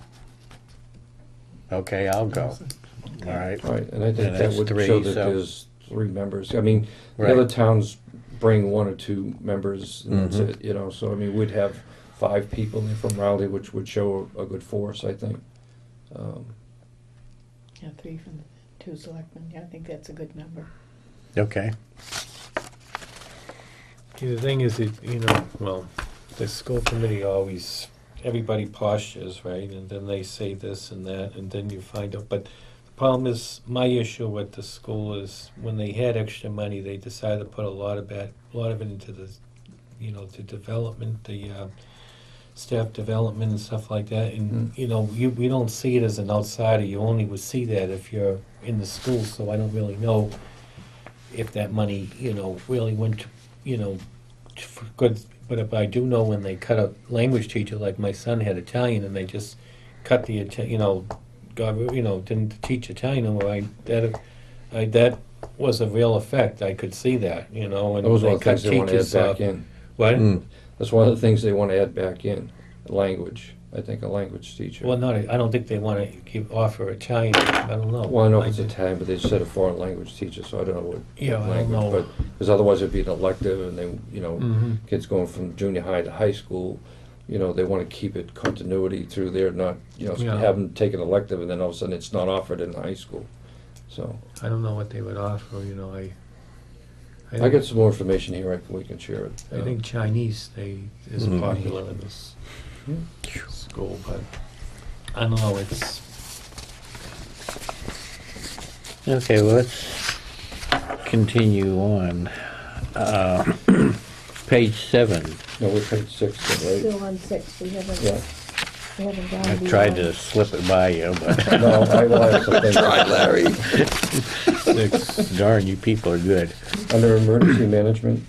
Okay, I'll go. All right. Right, and I think And that that's would 3, show that so- there's 3 members. I mean, the Right. other towns bring 1 or 2 members, and that's Mhm. it, you know, so I mean, we'd have 5 people there from Raleigh, which would show a good force, I think. Yeah, 3 from 2 selectmen, yeah, I think that's a good number. Okay. See, the thing is, the school committee always, everybody postures, right? And then they say this and that, and then you find out. But the problem is, my issue with the school is when they had extra money, they decided to put a lot of it into the, the development, the staff development and stuff like that. And, we don't see it as an outsider. You only would see that if you're in the school. So I don't really know if that money, really went to, for good. But if I do know when they cut a language teacher, like my son had Italian, and they just cut the, didn't teach Italian anymore, that was a real effect. I could see that, and That was one they of the cut things they want to add teachers back off. in. What? Mm. That's one of the things they want to add back in, language. I think a language teacher. Well, I don't think they want to offer Italian. I don't know. Well, I know it's Italian, but they said a foreign language teacher, so I don't know what Yeah, I don't language. know. But because otherwise it'd be an elective, and they, Mhm. kids going from junior high to high school, they want to keep it continuity through there, not Yeah. have them take an elective, and then all of a sudden it's not offered in high school. So I don't know what they would offer. I got some more information here. We can share it. I think Chinese is Mhm. popular in this school, but I don't know. It's Okay, well, let's continue on. Page 7. No, we're page 6, right? Still on 6, we haven't Yeah. gone I tried to beyond. slip it by you, but No, I will have some things. Try, Larry. 6. darn, you people are good. Under emergency management,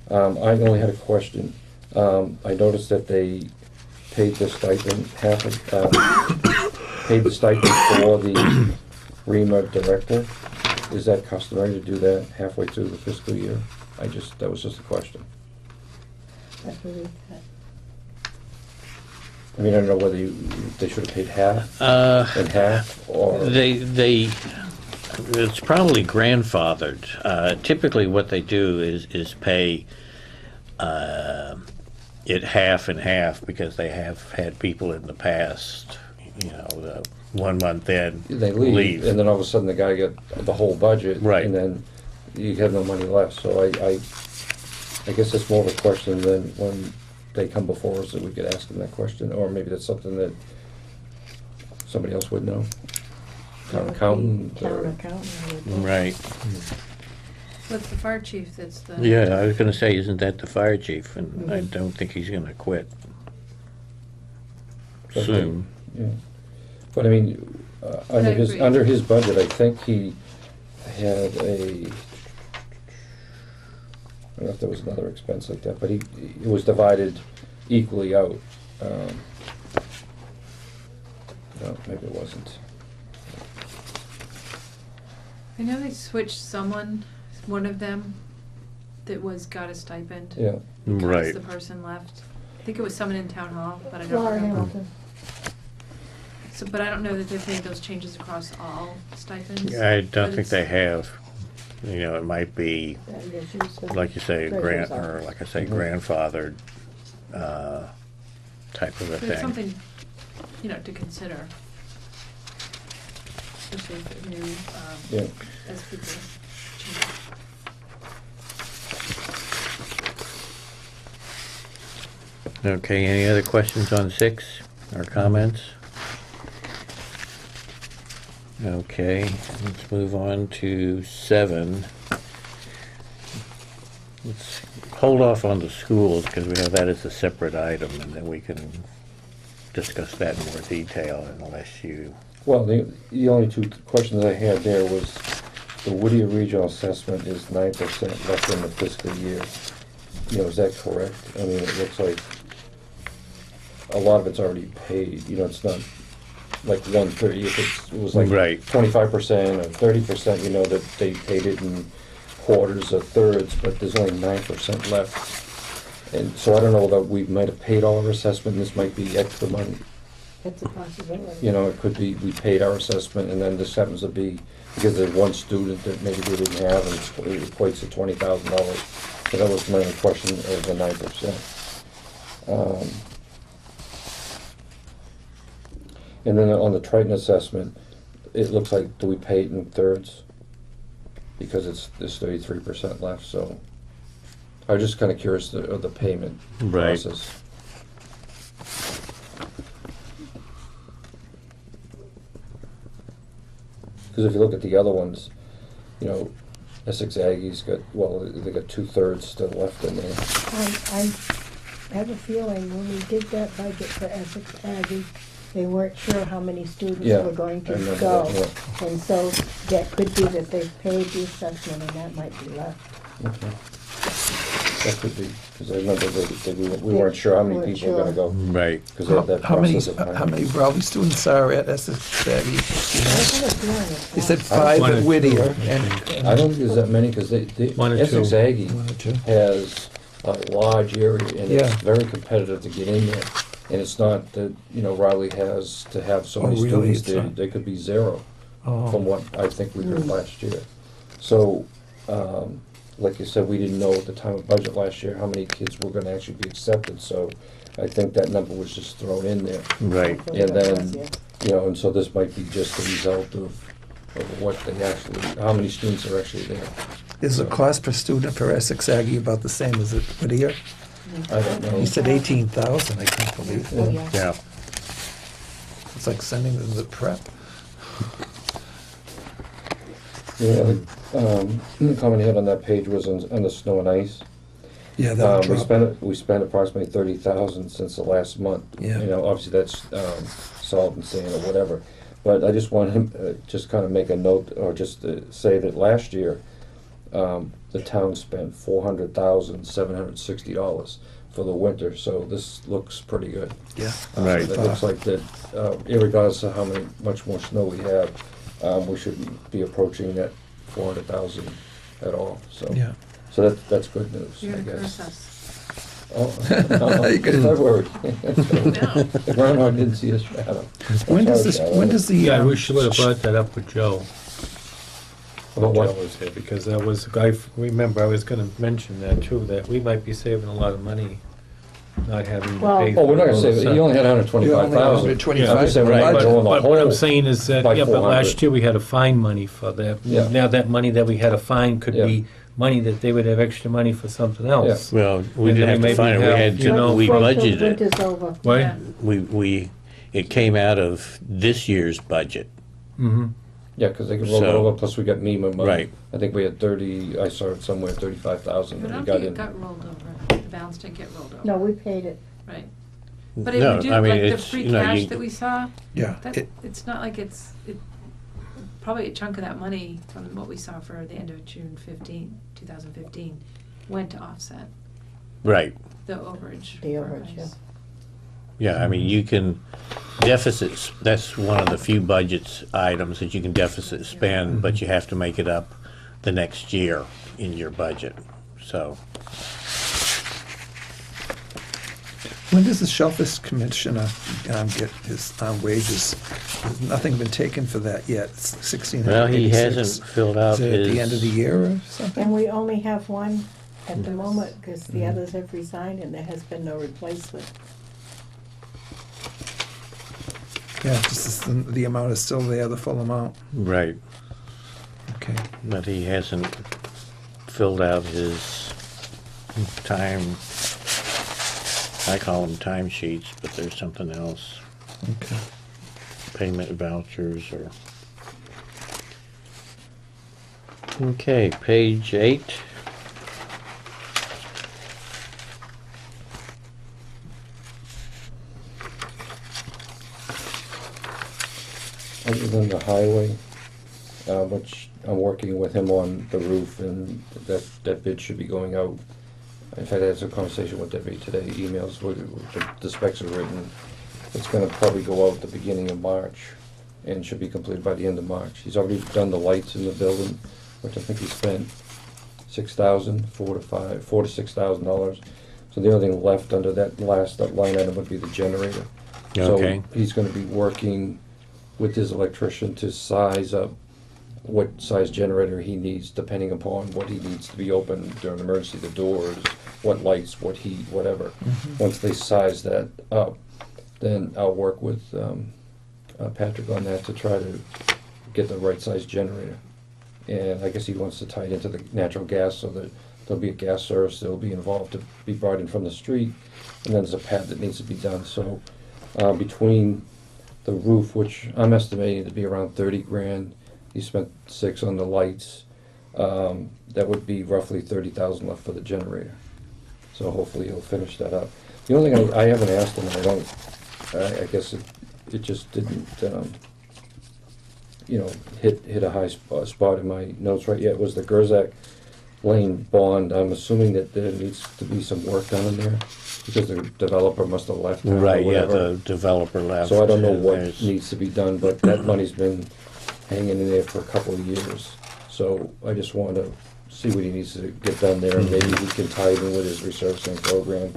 I only had a question. I noticed that they paid the stipend, paid the stipend for the REMA director. Is that customary to do that halfway through the fiscal year? That was just a question. I believe that. I mean, I don't know whether they should have paid half and half, or. It's probably grandfathered. Typically, what they do is pay it half and half because they have had people in the past, 1 month in, They leave, and then all of a sudden the guy got the whole budget. Right. And then you have no money left, so I guess it's more of a question than when they come before us that we could ask them that question, or maybe that's something that somebody else would know. Town accountant, Town or, accountant, I would think. Right. What's the fire chief that's the? Yeah, I was going to say, isn't that the fire chief? And I Mhm. don't think he's going to quit But they- soon. yeah. But I mean, agree. under his budget, I think he had I don't know if there was another expense like that, but it was divided equally out. No, maybe it wasn't. I know they switched one of them, that got a stipend. Yeah, Because Right. the person left. I think it was someone in town hall, but I don't Laura remember. Hamilton. So, but I don't know that they've made those changes across all stipends. I don't but think it's- they have. You know, it might be, Yeah, she was the like you say, treasurer's or office. like I say, Mhm. grandfathered type of a But it's thing. something, to consider. Especially for new, yeah. as people change. Okay, any other questions on 6 or comments? Okay, let's move on to 7. Let's hold off on the schools because we have that as a separate item and then we can discuss that in more detail unless you, Well, the only two questions I had there was the Whittier Regional Assessment is 9% left in the fiscal year. Is that correct? I mean, it looks like a lot of it's already paid, it's not like 1/30, if it was like Right. 25% or 30%, that they paid it in quarters or thirds, but there's only 9% left. And so I don't know that we might have paid all our assessment, this might be extra money. It's a possibility. It could be, we paid our assessment, and then this happens to be, because there's one student that maybe we didn't have, and it equates to $20,000. So that was my only question of the 9%. And then on the Triton assessment, it looks like, do we pay it in thirds? Because there's 33% left, so I was just kind of curious of the payment Right. process. Because if you look at the other ones, Essex Aggie's got, they got 2/3 still left in there. I have a feeling when we did that budget for Essex Aggie, they weren't sure how many students Yeah, were going I to remember go. that, And so that could be that they've paid the assessment and that might be left. Okay. That could be, because I remember we weren't sure how many Weren't people were gonna go, right. because they had that How many, process of how many time. Raleigh students are at Essex I Aggie? have a feeling it's You said left. 5 One or at two, Whittier, I think. and I don't think there's that many, because One or Essex two. Aggie One or two. has a large area, and it's Yeah. very competitive to get in there. And it's not that, Riley has to have so Oh, many really? students, It's there not- they could be 0. Oh. From what I think we heard last year. So, like you said, we didn't know at the time of budget last year how many kids were gonna actually be accepted, so I think that number was just thrown in there. Right. Hopefully And that was, then, yeah. and so this might be just a result of what they actually, how many students are actually there. Is the cost per student for Essex Aggie about the same as at Whittier? I don't know. You said 18,000, I can't believe Oh, that. yeah. Yeah. It's like sending them to prep. Yeah, the comment I had on that page was on the snow and ice. Yeah, that'll We drop. spent approximately 30,000 since the last month. Yeah. Obviously that's salt and sand or whatever. But I just want him, just kind of make a note, or just to say that last year, the town spent $400,760 for the winter, so this looks pretty good. Yeah. Right. It looks like that, irregardless of how much more snow we have, we shouldn't be approaching that 400,000 at all, so. Yeah. So that's good news, You're I gonna guess. curse us. Oh, no, You could- February. No. The groundhog didn't see a shadow. When does Sorry, this, shadow. when does the? Yeah, I wish you would have brought that up with Joe. About Joe what? was here, because that was, remember, I was gonna mention that too, that we might be saving a lot of money not having to Well- pay. Oh, we're not gonna for say, all he the only had You only 125,000. 125. I'm saying we're Right. not going the But what I'm whole- saying is that, by yeah, but 400. last year we had to find money for that. Yeah. Now that money that we had to find could Yeah. be money that they would have extra money for something else. Well, we And didn't then have to maybe find it. We have, had you know, to, we Wait till budgeted it. winter's over. Right? Yeah. It came out of this year's budget. Mm-hmm. Yeah, because they could roll it So- over, plus we got MEMA money. Right. I think we had 30, I saw it somewhere, 35,000 But I that we don't got think it in. got rolled over. The balance didn't get rolled over. No, we paid it. Right. But if No, we do, I mean, like the it's, free you know, cash you- that we saw, Yeah. that, it- it's not like probably a chunk of that money from what we saw for the end of 2015, went to offset Right. the overage. The for overage, ice. Yeah, I mean, you can, deficits, that's one of the few budgets items that you can deficit spend, but you have to make it up the next year in your budget. so. When does the Shellfish Commissioner get his wages? There's nothing been taken for that yet. It's Well, he 1686. hasn't filled out Is it at the end of the his, year or something? And we only have one at the moment, because the Mhm. others have resigned and there has been no replacement. Yeah, just as the amount is still there, the full amount. right, Okay. but he hasn't filled out his time, I call them time sheets, but there's something else, Okay. payment vouchers or. Okay, page 8. Other than the highway, which I'm working with him on the roof, and that bid should be going out. In fact, I had some conversation with Debbie today, emails, where the specs are written. It's gonna probably go out the beginning of March, and should be completed by the end of March. He's already done the lights in the building, which I think he spent $4,000 to $6,000. So the only thing left under that last line item would be the generator. Okay. So he's gonna be working with his electrician to size up what size generator he needs, depending upon what he needs to be open during emergency, the doors, what lights, what heat, whatever. Mhm. Once they size that up, then I'll work with Patrick on that to try to get the right size generator. And I guess he wants to tie it into the natural gas, so that there'll be a gas service that'll be involved to be brought in from the street, and then there's a pad that needs to be done. So between the roof, which I'm estimating to be around 30 grand, he spent 6 on the lights, that would be roughly 30,000 left for the generator. So hopefully he'll finish that up. The only thing I haven't asked him, and I guess it just didn't, hit a high spot in my notes right yet, was the Gerzak Lane bond. I'm assuming that there needs to be some work done in there, because the developer must have left town or Right, yeah, whatever. the developer left. So I don't know and what there's- needs to be done, but that money's been hanging in there for a couple of years. So I just want to see what he needs to get done there, and maybe he can tie it in with his resurfacing program,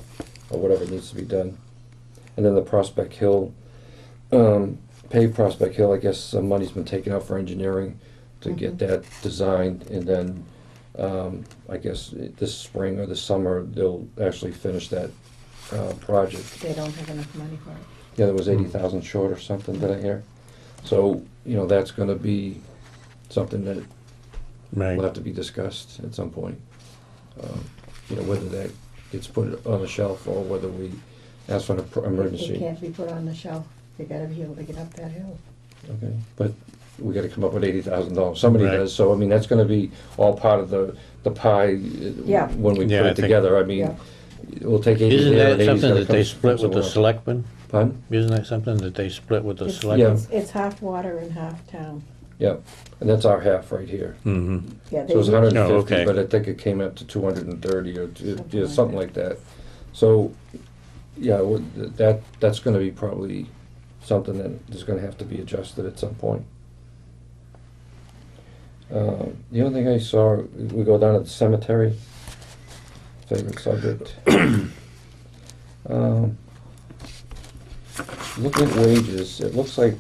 or whatever needs to be done. And then the Prospect Hill, paved Prospect Hill, I guess some money's been taken out for engineering to get that designed, and then I guess this spring or this summer, they'll actually finish that project. They don't have enough money for it. Yeah, there was 80,000 short or something, did I hear? So, that's gonna be something that Right. will have to be discussed at some point. Whether that gets put on the shelf, or whether we ask for an It emergency. can't be put on the shelf. They gotta be able to get up that hill. Okay, but we gotta come up with $80,000. Somebody Right. does, so that's gonna be all part of the pie Yeah. when we Yeah, put I it think- together. Yeah. We'll take 80 Isn't there, that and 80's something gotta that come they split with the somewhere else. selectmen? Pardon? Isn't that something that they split with the It's- selectmen? It's half water and half town. Yeah, and that's our half right here. Mm-hmm. Yeah, So it was they- 150, Oh, okay. but I think it came up to 230 or Something like something that. like that. So, yeah, that's gonna be probably something that is gonna have to be adjusted at some point. The only thing I saw, we go down to the cemetery, favorite subject. Looking at wages, it looks like,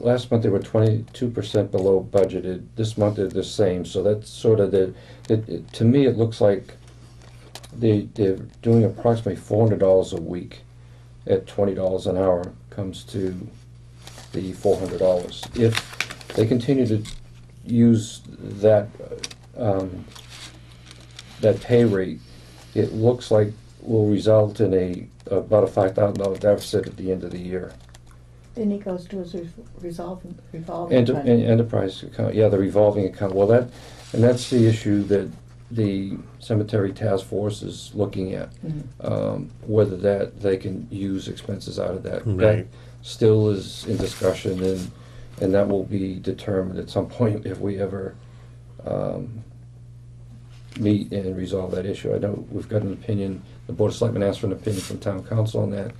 last month they were 22% below budgeted. This month they're the same, so that's sort of to me, it looks like they're doing approximately $400 a week at $20 an hour, comes to the $400. If they continue to use that pay rate, it looks like will result in about a $5,000 deficit at the end of the year. Then he goes to his revolving fund. Enterprise account, yeah, the revolving account. Well, that's the issue that the cemetery task force is looking at, Mhm. whether they can use expenses out of that. Right. That still is in discussion, and that will be determined at some point if we ever meet and resolve that issue. I know we've got an opinion, the Board of Selectmen asked for an opinion from Town Council on that.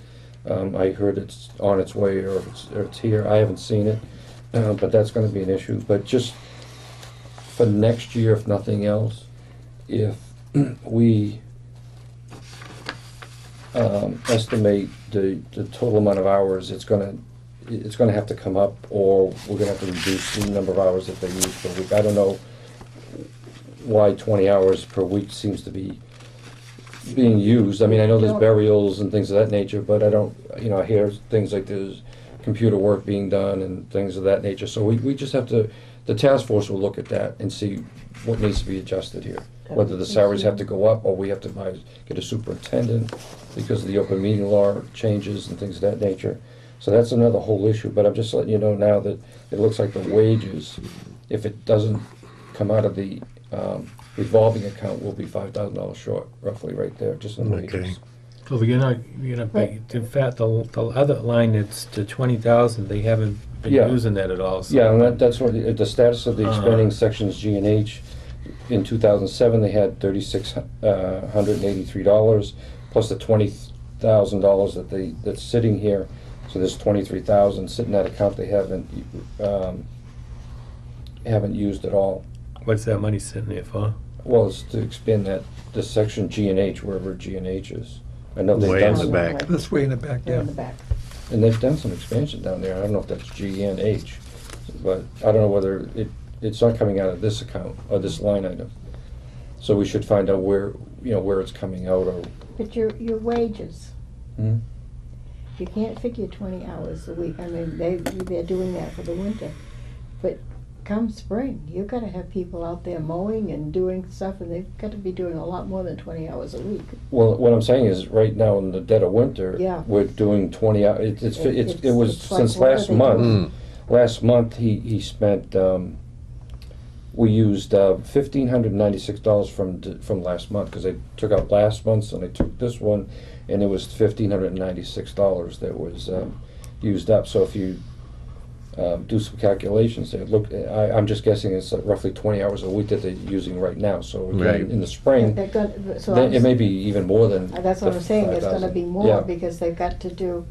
I heard it's on its way, or it's here. I haven't seen it, but that's gonna be an issue. But just for next year, if nothing else, if we estimate the total amount of hours, it's gonna have to come up, or we're gonna have to reduce the number of hours that they use per week. I don't know why 20 hours per week seems to be being used. I mean, I know there's burials and things of that nature, but I don't, I hear things like there's computer work being done and things of that nature. So we just have to, the task force will look at that and see what needs to be adjusted here. Whether the salaries have to go up, or we have to get a superintendent because of the open meeting law changes and things of that nature. So that's another whole issue, but I'm just letting you know now that it looks like the wages, if it doesn't come out of the revolving account, will be $5,000 short, roughly, right there, just in Okay. wages. So you're not, in fact, the other line, it's the 20,000, they haven't been Yeah. using that at all, so. Yeah, and that's what, the status of the expending sections G and H. In 2007, they had $3,683, plus the $20,000 that's sitting here. So there's 23,000 sitting in that account they haven't used at all. What's that money sitting there for? Well, it's to expand the section G and H, wherever G and H is. I know they've Way done in the some, back. That's way in the back, They're yeah. in the back. and they've done some expansion down there. I don't know if that's G and H, but I don't know whether it's not coming out of this account or this line item. So we should find out where it's coming out, or. But your wages, Hmm? you can't figure 20 hours a week. I mean, they're doing that for the winter. But come spring, you've got to have people out there mowing and doing stuff, and they've got to be doing a lot more than 20 hours a week. Well, what I'm saying is, right now in the dead of winter, Yeah. we're doing 20 hours. It was It's like, since what are last they month. doing? Last month, he spent. We used $1,596 from last month, because they took out last month's and they took this one, and it was $1,596 that was used up. So if you do some calculations there, look, I'm just guessing it's like roughly 20 hours a week that they're using right now. So again, Right. in the spring, They're gonna, so then it may be even more than. that's what the I'm saying, it's gonna 5,000. be Yeah. more, because they've got to do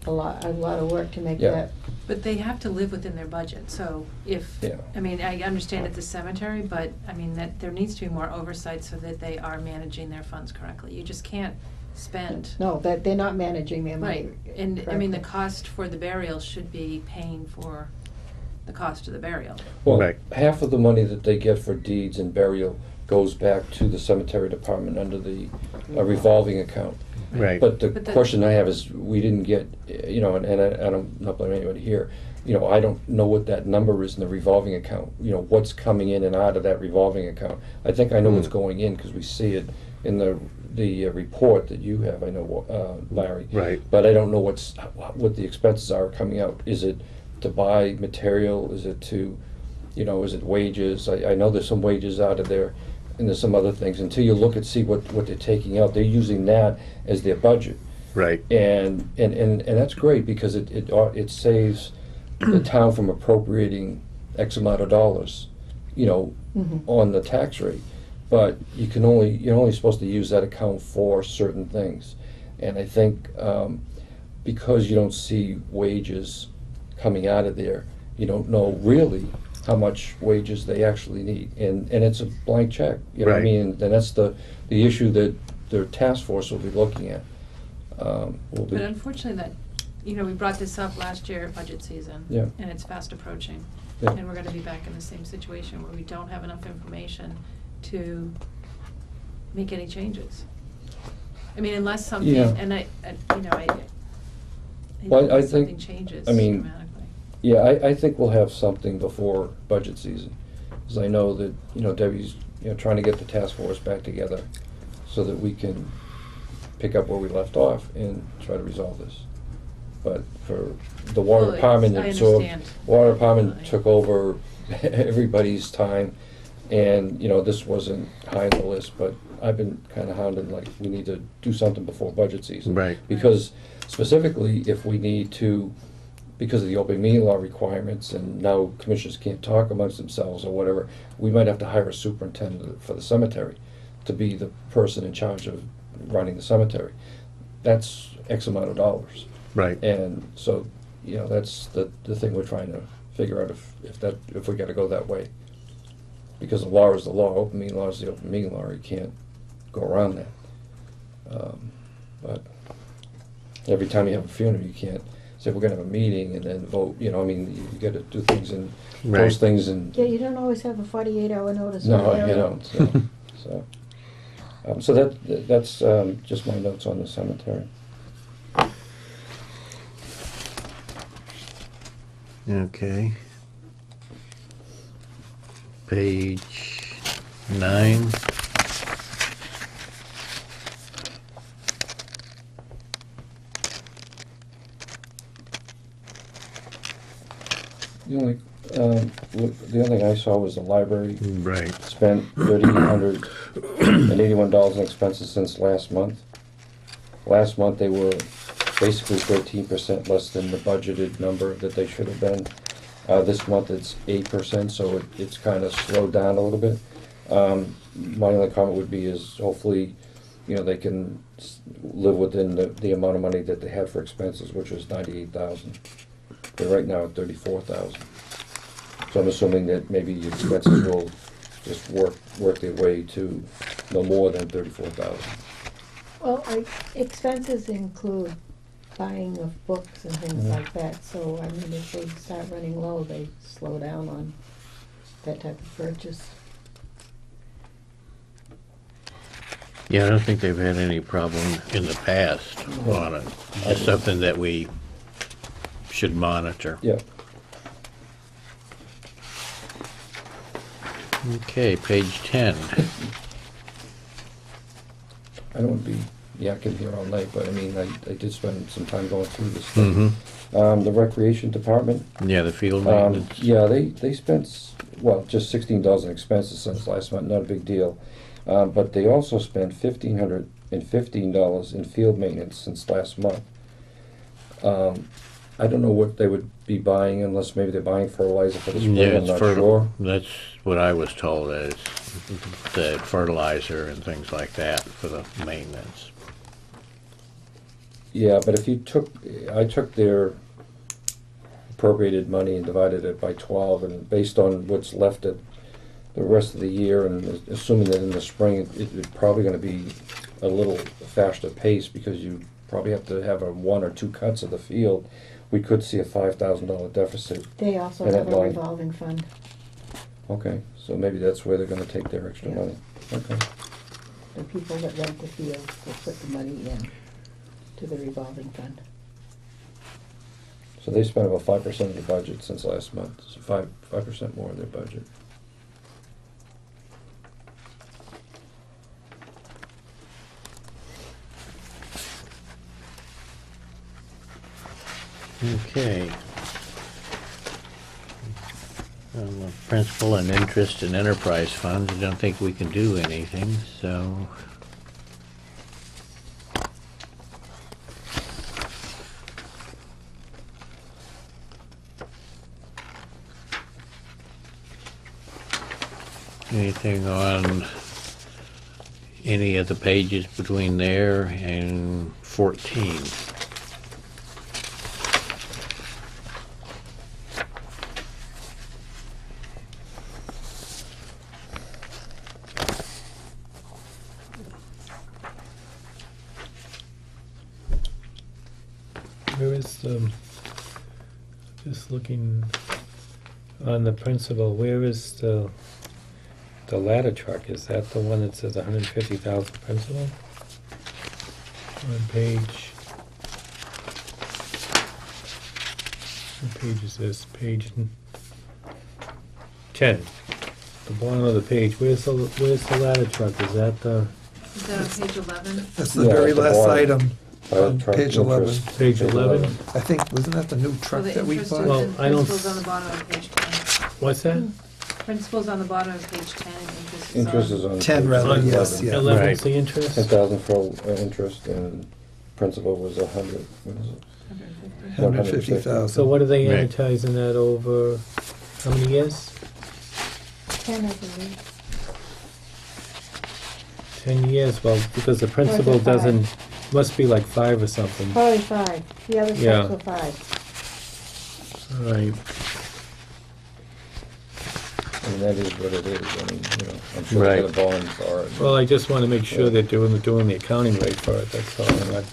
a lot of work to make Yeah. that. But they have to live within their budget, so if, Yeah. I mean, I understand it's a cemetery, but, I mean, that there needs to be more oversight so that they are managing their funds correctly. You just can't spend. No, that they're not managing their money. Right, and, I mean, the correctly. cost for the burial should be paying for the cost of the burial. Well, Right. half of the money that they get for deeds and burial goes back to the cemetery department under the revolving account. Right. But the But the- question I have is, we didn't get, and I'm not blaming anybody here, I don't know what that number is in the revolving account, what's coming in and out of that revolving account. I think I know what's going in, because we see it in the report that you have, I know, Larry. Right. But I don't know what the expenses are coming out. Is it to buy material? Is it to, is it wages? I know there's some wages out of there, and there's some other things. Until you look and see what they're taking out, they're using that as their budget. Right. And that's great, because it saves the town from appropriating X amount of dollars, on the tax rate. But you're only supposed to use that account for certain things. And I think because you don't see wages coming out of there, you don't know really how much wages they actually need. And it's a blank check, you know what I Right. mean? And that's the issue that their task force will be looking at. But unfortunately, we brought this up last year at budget season. Yeah. And it's fast approaching. Yeah. And we're gonna be back in the same situation where we don't have enough information to make any changes. I mean, unless something, Yeah. and I Well, I unless something think- changes I mean, dramatically. Yeah, I think we'll have something before budget season, because I know that, Debbie's, trying to get the task force back together so that we can pick up where we left off and try to resolve this. But for the water Well, it's- department, I so understand. water department Definitely. took over everybody's time, and, this wasn't high on the list, but I've been kind of hounding, like, we need to do something before budget season. Right. Because specifically, if we need to, because of the open meeting law requirements, and now commissioners can't talk amongst themselves or whatever, we might have to hire a superintendent for the cemetery to be the person in charge of running the cemetery. That's X amount of dollars. Right. And so, that's the thing we're trying to figure out, if we gotta go that way. because the law is the law, open meeting law is the open meeting law, you can't go around that. But every time you have a funeral, you can't say, we're gonna have a meeting and then vote, you know, I mean, you gotta do things and Right. post things and. Yeah, you don't always have a 48-hour notice. No, or you whatever. don't, so that's just my notes on the cemetery. Okay. Page 9. The only, the only thing I saw was the library Right. spent $1,381 in expenses since last month. Last month, they were basically 13% less than the budgeted number that they should have been. This month, it's 8%, so it's kind of slowed down a little bit. My only comment would be is hopefully, you know, they can live within the amount of money that they had for expenses, which was $98,000. They're right now at $34,000. So I'm assuming that maybe the expenses will just work their way to no more than $34,000. Well, expenses include buying of books and things Yeah. like that, so, I mean, if they start running low, they slow down on that type of purchase. Yeah, I don't think they've had any problem in the past on it. It's something that we should monitor. Yeah. Okay, page 10. I don't want to be yakking here all night, but I mean, I did spend some time going through this stuff. Mm-hmm. The recreation department, Yeah, the field maintenance. yeah, they spent, just $16 in expenses since last month, not a big deal. But they also spent $1,515 in field maintenance since last month. I don't know what they would be buying unless maybe they're buying fertilizer for the spring, Yeah, I'm it's not sure. That's what I was told, that it's the fertilizer and things like that for the maintenance. Yeah, but if you I took their appropriated money and divided it by 12, and based on what's left at the rest of the year, and assuming that in the spring it's probably going to be a little faster pace because you probably have to have one or two cuts of the field, we could see a $5,000 deficit. They also And have that a line. revolving fund. Okay, so maybe that's where they're going to take their extra Yeah. money. Okay. The people that rent the field will put the money in to the revolving fund. So they spent about 5% of the budget since last month, so 5% more of their budget. Okay. Principal and interest and enterprise funds, I don't think we can do anything, so. Anything on any of the pages between there and 14? Where is just looking on the principal, where is the ladder truck? Is that the one that says 150,000 principal? On page, what page is this? Page 10. The bottom of the page. Where's the ladder truck? Is that the Is that on page 11? That's the Yeah, very at the last bottom. item on Truck page 11. interest, Page 11? I think, wasn't that the new So truck the that we interest bought? Well, and I don't principal's on the bottom of page 10. What's that? Principal's on the bottom of page 10 and interest Interest is is on. on. 10 page rather, 11. yes, yeah. 11's Right. the interest? 10,000 for interest and principal was 100, what is it? 150. 150,000. So what are they Right. advertising that over, how many years? 10, I believe. 10 years, well, because the principal Or is it 5? doesn't, must be like 5 or something. Probably 5. The other Yeah. trucks were 5. All right, And mean, that is what it is. I mean, I'm sure they got a bond for it. Well, I just want to make sure they're doing the accounting right for it, that's all, and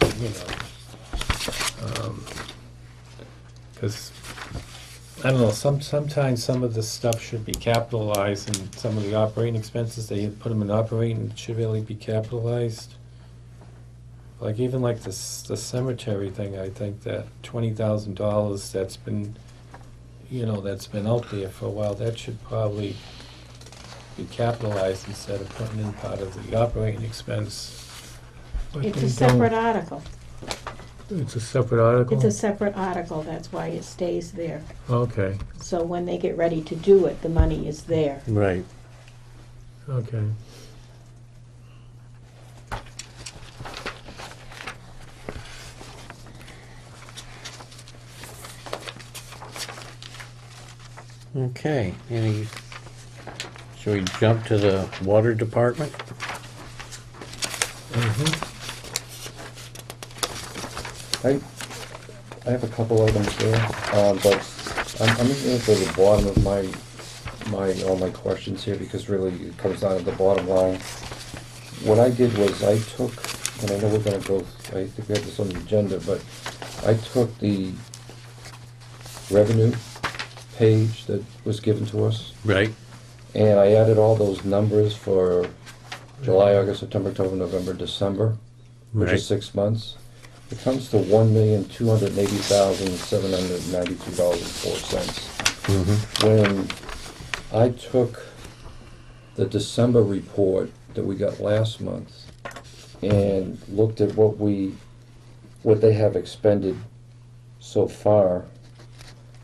because, I don't know, sometimes some of the stuff should be capitalized, and some of the operating expenses, they put them in operating, it should really be capitalized. Like, even like the cemetery thing, I think that $20,000 that's been, that's been out there for a while, that should probably be capitalized instead of putting in part of the operating expense. But It's they a separate don't. article. It's a separate article? It's a separate article, that's why it stays there. Okay, So when they get ready to do it, the money is there. Right. okay. Okay, shall we jump to the water department? I have a couple items there, but I'm looking for the bottom of all my questions here, because really it comes down to the bottom line. What I did was I took, and I know we're gonna go, I think we have this on the agenda, but I took the revenue page that was given to us, Right. and I added all those numbers for July, August, September, October, November, December, which Right. is 6 months. It comes to $1,280,792.04. Mm-hmm. When I took the December report that we got last month and looked at what they have expended so far,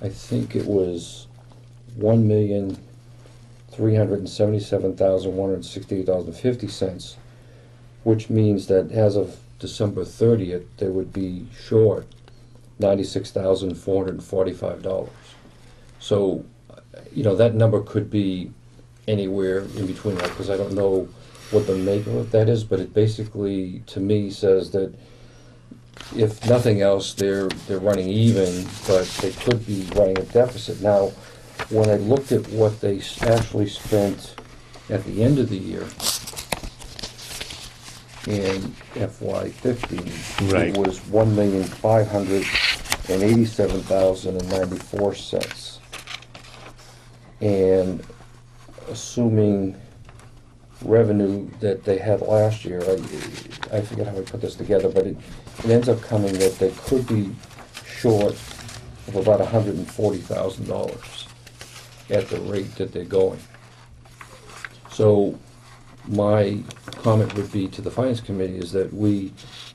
I think it was $1,377,168.50, which means that as of December 30th, they would be short $96,445. So, that number could be anywhere in between that, because I don't know what the makeup of that is, but it basically, to me, says that if nothing else, they're running even, but they could be running a deficit. Now, when I looked at what they actually spent at the end of the year in FY15, Right. it was $1,587,094. And assuming revenue that they had last year, I forget how I put this together, but it ends up coming that they could be short of about $140,000 at the rate that they're going. So my comment would be to the Finance Committee is that we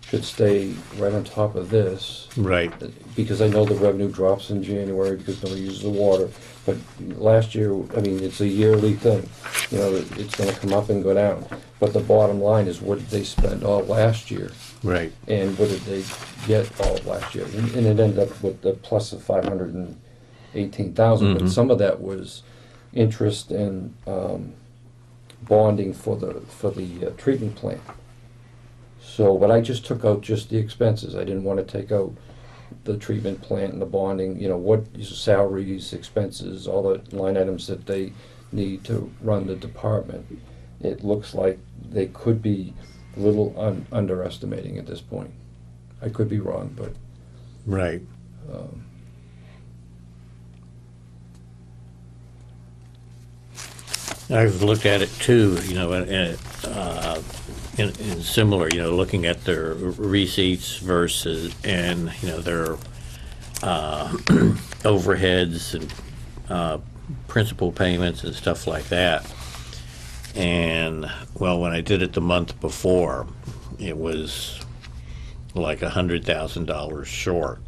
should stay right on top of this, Right. because I know the revenue drops in January because nobody uses the water. But last year, I mean, it's a yearly thing. It's gonna come up and go down. But the bottom line is, what did they spend all last year? Right. And what did they get all of last year? And it ended up with the plus of 518,000, but some of that was interest and bonding for the treatment plant. So, but I just took out just the expenses. I didn't want to take out the treatment plant and the bonding, what salaries, expenses, all the line items that they need to run the department. It looks like they could be a little underestimating at this point. I could be wrong, but Right. I've looked at it too, in similar, looking at their receipts versus, and, their overheads and principal payments and stuff like that. And, well, when I did it the month before, it was like $100,000 short.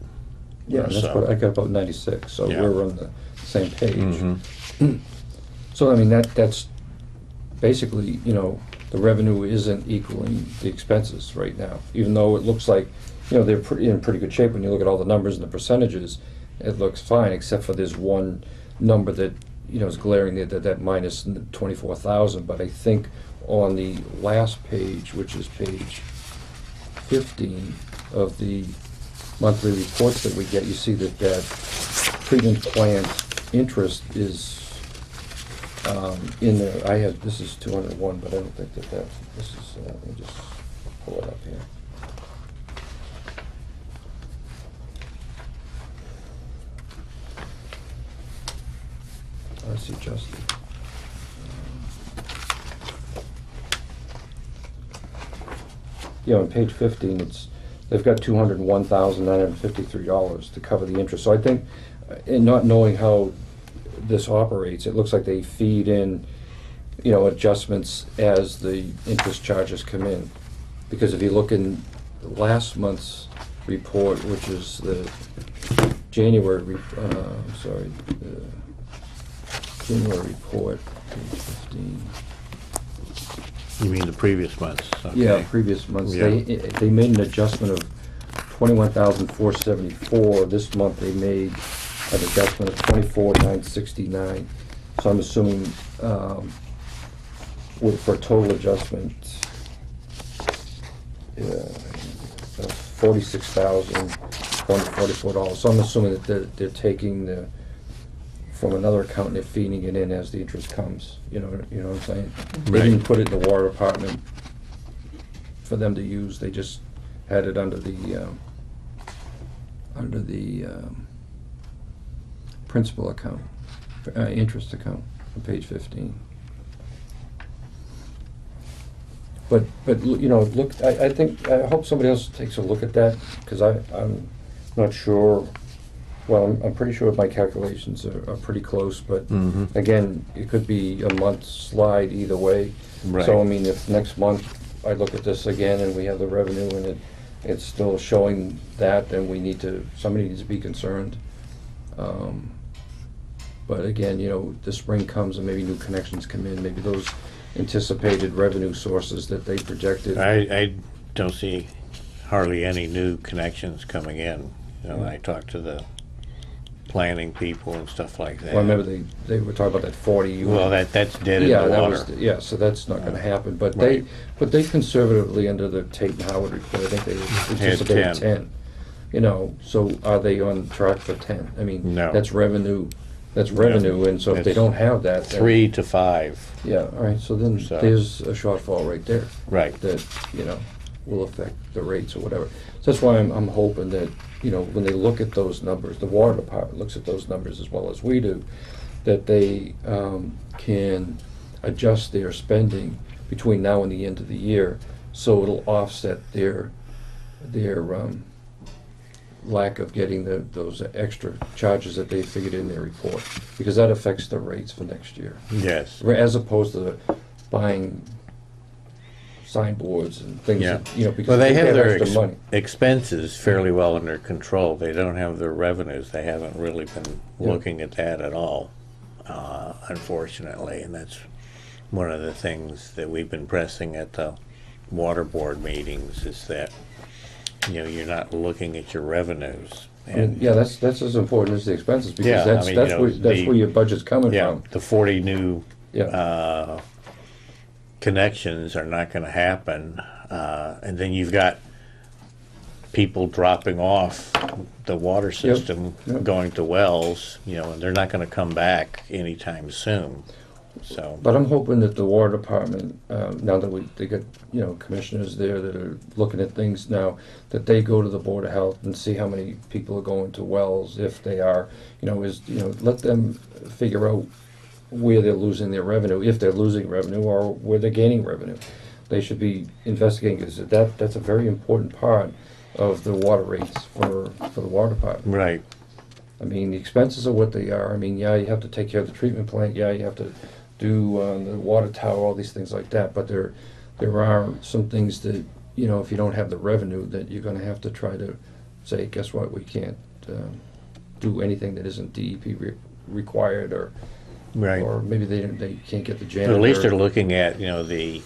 yeah, that's So- what I got, about 96. So Yeah. we're on the same page. Mhm. So I mean, that's basically, the revenue isn't equaling the expenses right now, even though it looks like, they're in pretty good shape. When you look at all the numbers and the percentages, it looks fine, except for this one number that, is glaring, that minus 24,000. But I think on the last page, which is page 15 of the monthly reports that we get, you see that treatment plant interest is In there, I have, this is 201, but I don't think that, this is, let me just pull it up here. That's adjusted. Yeah, on page 15, they've got $201,953 to cover the interest. So I think, in not knowing how this operates, it looks like they feed in, adjustments as the interest charges come in. Because if you look in last month's report, which is the January, the January report, page 15. You mean the previous months? Okay. Yeah, previous months, Yeah. they made an adjustment of 21,474. This month they made an adjustment of 24,969. So I'm assuming, for a total adjustment, of $46,444. So I'm assuming that they're taking from another account and they're feeding it in as the interest comes. You know what I'm saying? They Right. didn't put it in the water department for them to use. They just had it under the principal account, interest account on page 15. But look, I hope somebody else takes a look at that, because I'm not sure. Well, I'm pretty sure my calculations are pretty close, but again, it could be a month slide either way. Right. So I mean, if next month I look at this again and we have the revenue and it's still showing that, then somebody needs to be concerned. But again, the spring comes and maybe new connections come in, maybe those anticipated revenue sources that they projected. I don't see hardly any new connections coming in. I talked to the planning people and stuff like that. Well, I remember they were talking about that 40 unit. Well, that's dead in the water. So that's not gonna happen, but Right. they conservatively, under the Tate and Howard report, I think they anticipated 10. 10. So are they on track for 10? I mean, No. that's revenue, and so if they It's don't have that, then. 3 to 5. Yeah, all right, so then So- there's a shortfall right there. Right. That, will affect the rates or whatever. So that's why I'm hoping that, when they look at those numbers, the water department looks at those numbers as well as we do, that they can adjust their spending between now and the end of the year, so it'll offset their lack of getting those extra charges that they figured in their report, because that affects the rates for next year. Yes. As opposed to buying signboards and things, Yeah. because Well, they have their extra money. expenses fairly well under control. They don't have their revenues. They haven't really been Yeah. looking at that at all, unfortunately. And that's one of the things that we've been pressing at the water board meetings, is that, you're not looking at your revenues. And Yeah, that's as important as the expenses, because Yeah, I that's mean, that's where your budget's coming yeah, from. the 40 new Yeah, connections are not going to happen, and then you've got people dropping off the water system, yep. going to wells, and they're not going to come back anytime soon. So, but I'm hoping that the water department, now that they got commissioners there that are looking at things now, that they go to the Board of Health and see how many people are going to wells, if they are, let them figure out where they're losing their revenue, if they're losing revenue, or where they're gaining revenue. They should be investigating, because that's a very important part of the water rates for the water department. right. I mean, the expenses are what they are. I mean, yeah, you have to take care of the treatment plant, yeah, you have to do the water tower, all these things like that, but there are some things that, if you don't have the revenue, that you're gonna have to try to say, guess what, we can't do anything that isn't DEP required, or Right. or maybe they can't get the But janitor. at least they're looking at, the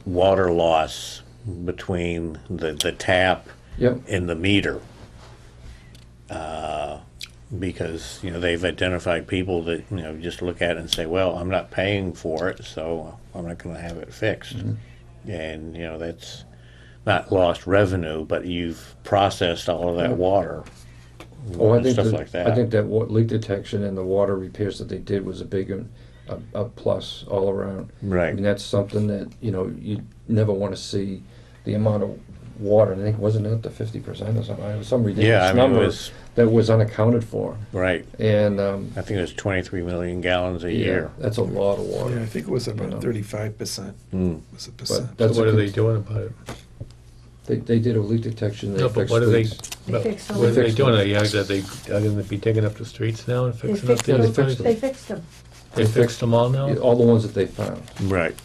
water loss between the tap Yep, and the meter. Because, they've identified people that, just look at it and say, well, I'm not paying for it, so I'm not going to have it fixed. And, that's not lost revenue, but you've processed all of that water. oh, I and think stuff that, like that. I think that leak detection and the water repairs that they did was a big a plus all around. I Right. mean, that's something that, you know, you never want to see the amount of water, and I think, wasn't it up to 50% or something? It was some Yeah, I ridiculous mean, it number was, that was unaccounted for. right. And, I think it was 23 million gallons a yeah, year. that's a lot of Yeah, I water. think it was You know. about 35% Mm. was a But percent. that's So what a are they con- doing about it? They did a leak detection, they No, but fixed what are they, leaks. but fixed what are they them. doing? Are they gonna be digging up the streets now and They fixing up fixed the Yeah, they them, fixed they fixed them. They fixed them all now? Yeah, all the ones that they found. Right.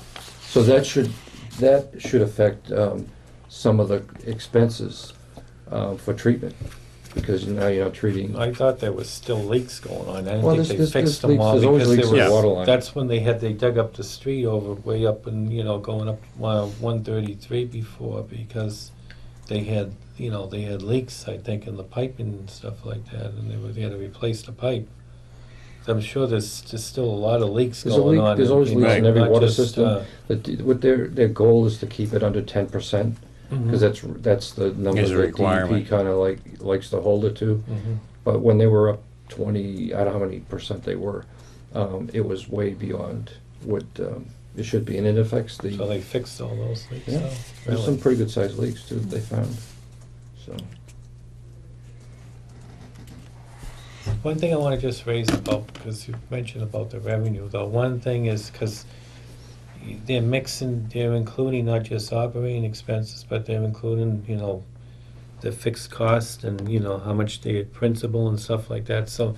So that should affect some of the expenses for treatment, because now you're not treating. I thought there was still leaks going on. I Well, didn't think they there's fixed them leaks. all There's always because leaks there in the was, water line. that's when they dug up the street over, way up and, going up 133 before, because they had leaks, I think, in the piping and stuff like that, and they had to replace the pipe. So I'm sure there's still a lot of leaks There's a going leak- on. there's always leaks in every not water just, system. But what their goal is to keep it under 10%, mhm, because that's the number Is a that requirement. DEP kind of likes to hold it to. mhm. But when they were up 20, I don't know how many percent they were, it was way beyond what it should be, and it affects the. So they fixed all those leaks Yeah, now? there's Really? some pretty good sized leaks too that they found. So One thing I want to just raise about, because you mentioned about the revenue, though, one thing is, because they're including not just operating expenses, but they're including, the fixed cost and, how much the principal and stuff like that. So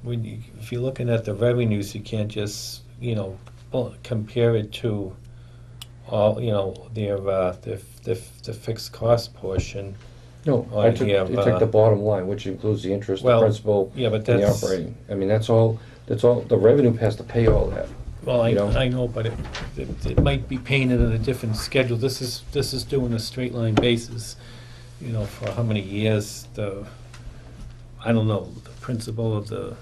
if you're looking at the revenues, you can't just, compare it to all, the fixed cost portion. no, Or I took the bottom line, which includes the interest, the Well, principal, Yeah, but and the that's. operating. I mean, that's all. The revenue has to pay all that. Well, you know? I know, but it might be painted in a different schedule. This is doing a straight line basis, for how many years, I don't know, the principle of the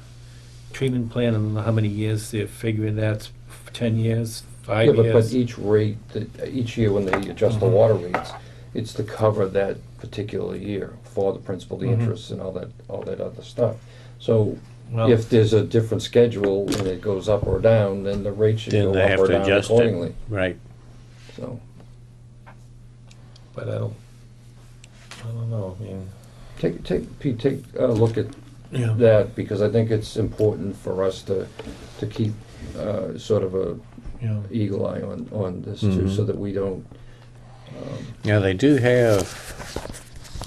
treatment plan, I don't know how many years they're figuring that's 10 years, 5 Yeah, but years. each rate, each year when they adjust the Mhm. water rates, it's to cover that particular year for the principal, the Mhm. interest, and all that other stuff. So Well, if there's a different schedule and it goes up or down, then the rate should Then go they up have or to down adjust accordingly. it. Right. So But I don't know, I mean. Pete, take a look at Yeah. that, because I think it's important for us to keep sort of a Yeah. eagle eye on this too, Mhm. so that we don't. Now, they do have,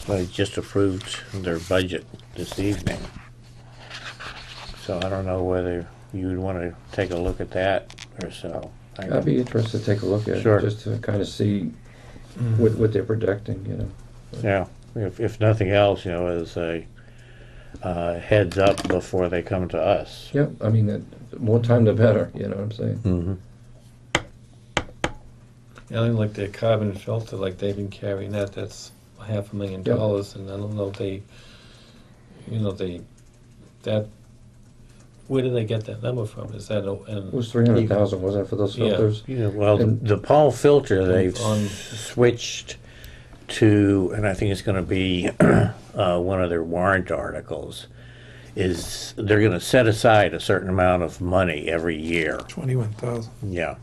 they just approved their budget this evening. So I don't know whether you would want to take a look at that or so. I'd be interested to take a look at Sure. it, just to kind of see Mhm. what they're projecting. Yeah, if nothing else, as a heads up before they come to us. Yep, I mean, the more time the better, you know what I'm saying? Mm-hmm. Yeah, I like their carbon filter, like they've been carrying that's $500,000, and I don't know, that, where did they get that number from? Is that, It was 300,000, wasn't it, for those Yeah. filters? Well, And- the Paul filter, they've on- switched to, and I think it's going to be one of their warrant articles, is they're going to set aside a certain amount of money every year. 21,000. Yeah.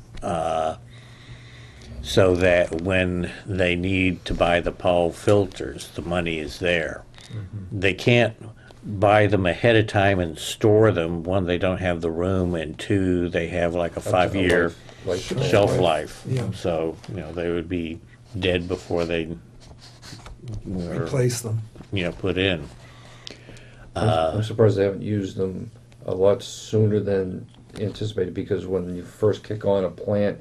So that when they need to buy the Paul filters, the money is there. Mm-hmm. They can't buy them ahead of time and store them. One, they don't have the room, and two, they have like a 5-year Life- shelf life. Yeah. So, they would be dead before they were, Replace them. put in. I'm surprised they haven't used them a lot sooner than anticipated, because when you first kick on a plant,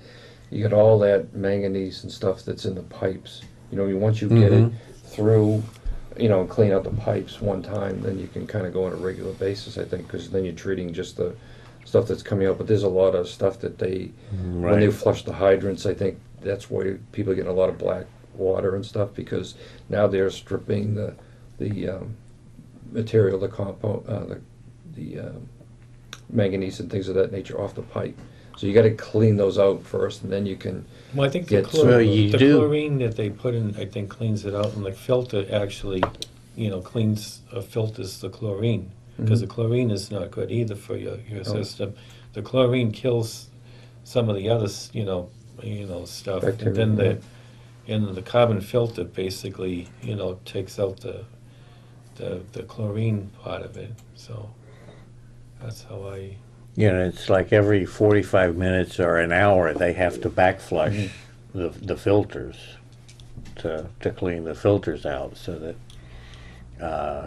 you get all that manganese and stuff that's in the pipes. Once you get it Mhm. through, and clean out the pipes one time, then you can kind of go on a regular basis, I think, because then you're treating just the stuff that's coming out. But there's a lot of stuff that when they Right. flush the hydrants, I think that's why people are getting a lot of black water and stuff, because now they're stripping the material, the compound, the manganese and things of that nature off the pipe. So you got to clean those out first, and then you can. Well, I think Get some- Well, you the do- chlorine that they put in, I think, cleans it out, and the filter actually, filters the chlorine. because Mhm. the chlorine is not good either for your No. system. The chlorine kills some of the other, stuff. And Bacteria, then yeah. and the carbon filter basically, takes out the chlorine part of it. So that's how I, It's like every 45 minutes or an hour, they have to backflush the filters to clean the filters out so that,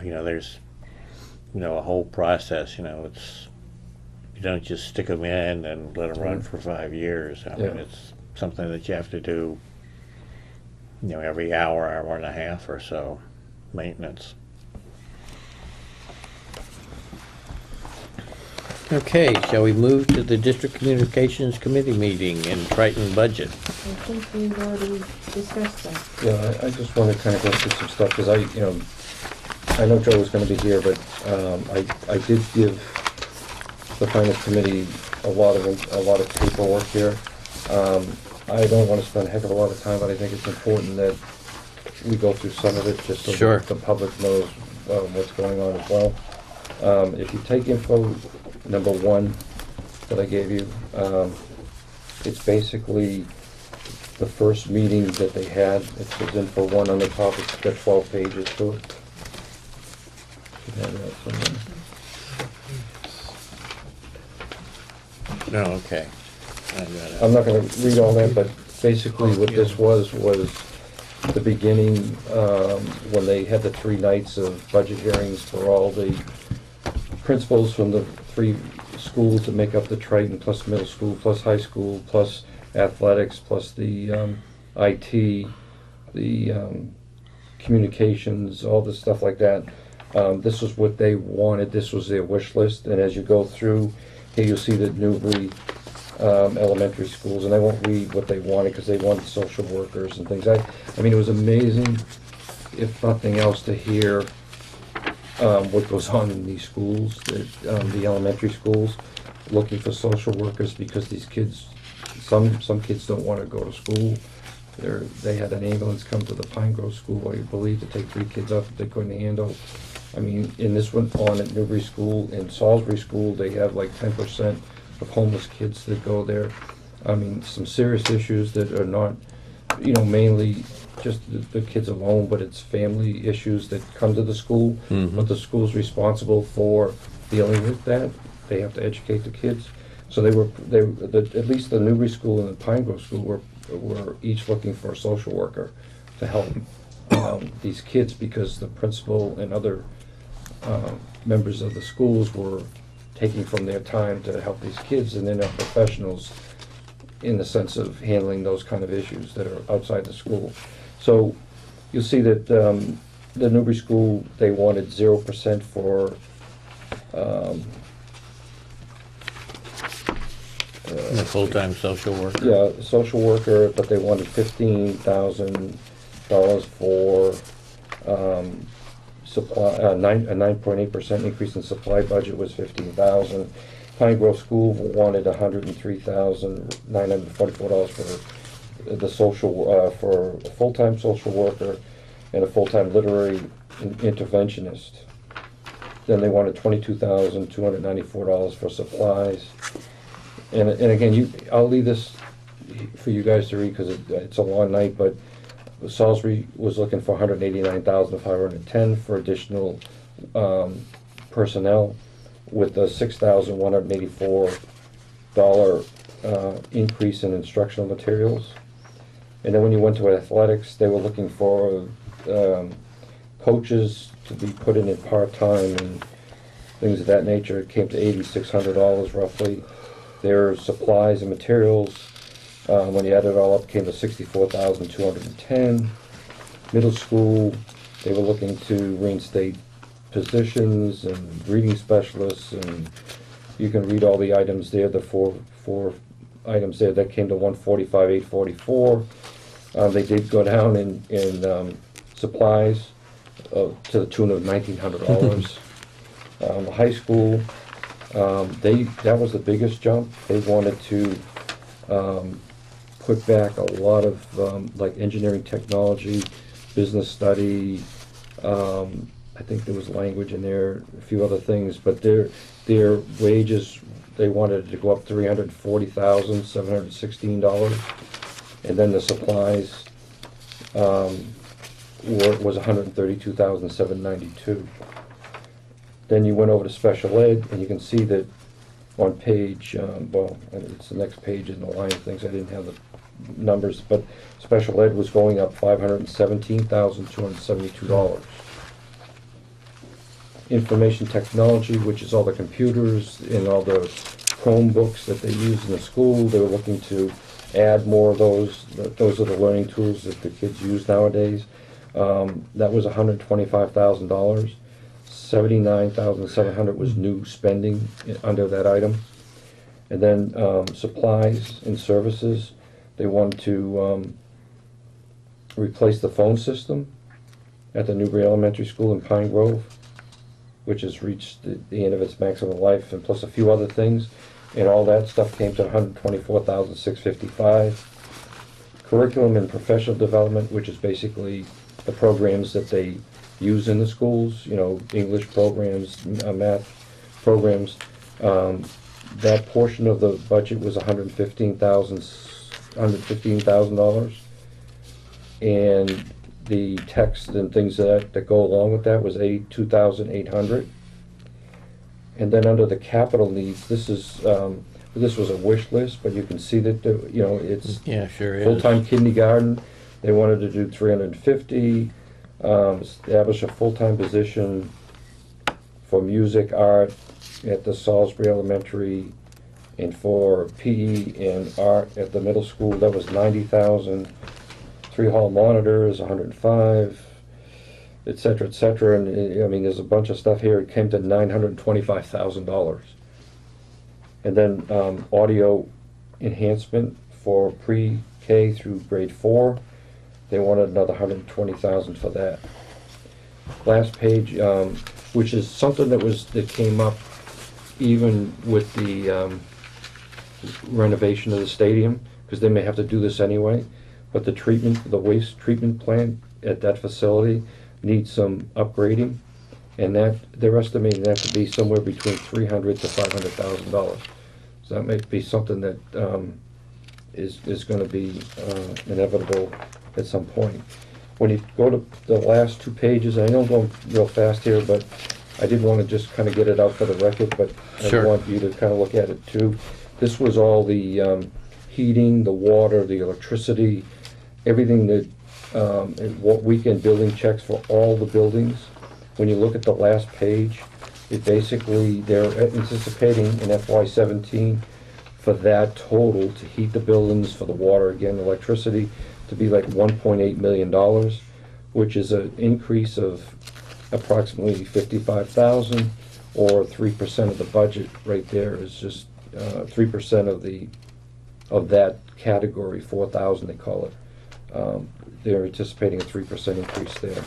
there's, a whole process, it's, you don't just stick them in and let them run for 5 years. I mean, Yeah. it's something that you have to do, every hour, hour and a half or so, maintenance. Okay, shall we move to the District Communications Committee meeting and Triton budget? I think we've already discussed that. Yeah, I just want to kind of go through some stuff, because I know Joe was going to be here, but I did give the Finance Committee a lot of paperwork here. I don't want to spend a heck of a lot of time, but I think it's important that we go through some of it, just so Sure. that the public knows what's going on as well. If you take info number 1 that I gave you, it's basically the first meeting that they had. It says info 1 on the top. It's got 12 pages to it. Should have that somewhere. No, okay. I got it. I'm not gonna read all that, but basically what this was the beginning, when they had the 3 nights of budget hearings for all the principals from the 3 schools that make up the Triton, plus middle school, plus high school, plus athletics, plus the IT, the communications, all this stuff like that. This was what they wanted. This was their wish list. And as you go through, here you'll see the Newbury elementary schools, and I won't read what they wanted because they wanted social workers and things. I mean, it was amazing, if nothing else, to hear what goes on in these schools, the elementary schools, looking for social workers, because these kids, some kids don't want to go to school. They had an ambulance come to the Pine Grove School, I believe, to take 3 kids up that they couldn't handle. I mean, in this one on at Newbury School, in Salisbury School, they have like 10% of homeless kids that go there. I mean, some serious issues that are not, mainly just the kids alone, but it's family issues that come to the school. But the school's responsible for dealing with that. They have to educate the kids. So at least the Newbury School and the Pine Grove School were each looking for a social worker to help these kids, because the principal and other members of the schools were taking from their time to help these kids, and they're not professionals in the sense of handling those kind of issues that are outside the school. So you'll see that the Newbury School, they wanted 0% for A full-time social worker? yeah, social worker, but they wanted $15,000 for supply. A 9.8% increase in supply budget was $15,000. Pine Grove School wanted $103,944 for the social for a full-time social worker and a full-time literary interventionist. Then they wanted $22,294 for supplies. And again, I'll leave this for you guys to read, because it's a long night, but Salisbury was looking for $189,510 for additional personnel, with a $6,184 increase in instructional materials. And then when you went to athletics, they were looking for coaches to be put in part-time and things of that nature. It came to $8,600 roughly. Their supplies and materials, when you add it all up, came to $64,210. Middle school, they were looking to reinstate positions and reading specialists, and you can read all the items there, the four items there. That came to $145,844. They did go down in supplies to the tune of $1,900. High school, that was the biggest jump. They wanted to put back a lot of like engineering technology, business study, I think there was language in there, a few other things, but their wages, they wanted it to go up $340,716, and then the supplies was $132,792. Then you went over to special ed, and you can see that on page, well, it's the next page in the line of things, I didn't have the numbers, but special ed was going up $517,272. Information technology, which is all the computers and all the Chromebooks that they use in the school, they were looking to add more of those. Those are the learning tools that the kids use nowadays. That was $125,000. $79,700 was new spending under that item. And then supplies and services, they wanted to replace the phone system at the Newbury Elementary School in Pine Grove, which has reached the end of its maximum life, and plus a few other things. And all that stuff came to $124,655. Curriculum and professional development, which is basically the programs that they use in the schools, you know, English programs, math programs. That portion of the budget was $115,000. And the text and things that go along with that was $82,800. And then under the capital needs, this was a wish list, but you can see that you know, it's Yeah, sure is. full-time kindergarten. They wanted to do 350. Establish a full-time position for music, art at the Salisbury Elementary, and for PE and art at the middle school. That was 90,000. 3 hall monitors, 105, et cetera, et cetera. And I mean, there's a bunch of stuff here. It came to $925,000. And then audio enhancement for pre-K through grade 4. They wanted another $120,000 for that. Last page, which is something that came up even with the renovation of the stadium, because they may have to do this anyway. But the waste treatment plant at that facility needs some upgrading, and that they're estimating that to be somewhere between $300,000 to $500,000. So that might be something that is going to be inevitable at some point. When you go to the last 2 pages, I know I'm going real fast here, but I did want to just kind of get it out for the record, but Sure. I want you to kind of look at it too. This was all the heating, the water, the electricity, everything that, what weekend building checks for all the buildings. When you look at the last page, it basically, they're anticipating in FY17 for that total to heat the buildings, for the water, again, electricity, to be like $1.8 million, which is an increase of approximately $55,000, or 3% of the budget right there is just 3% of that category, 4,000 they call it. They're anticipating a 3% increase there.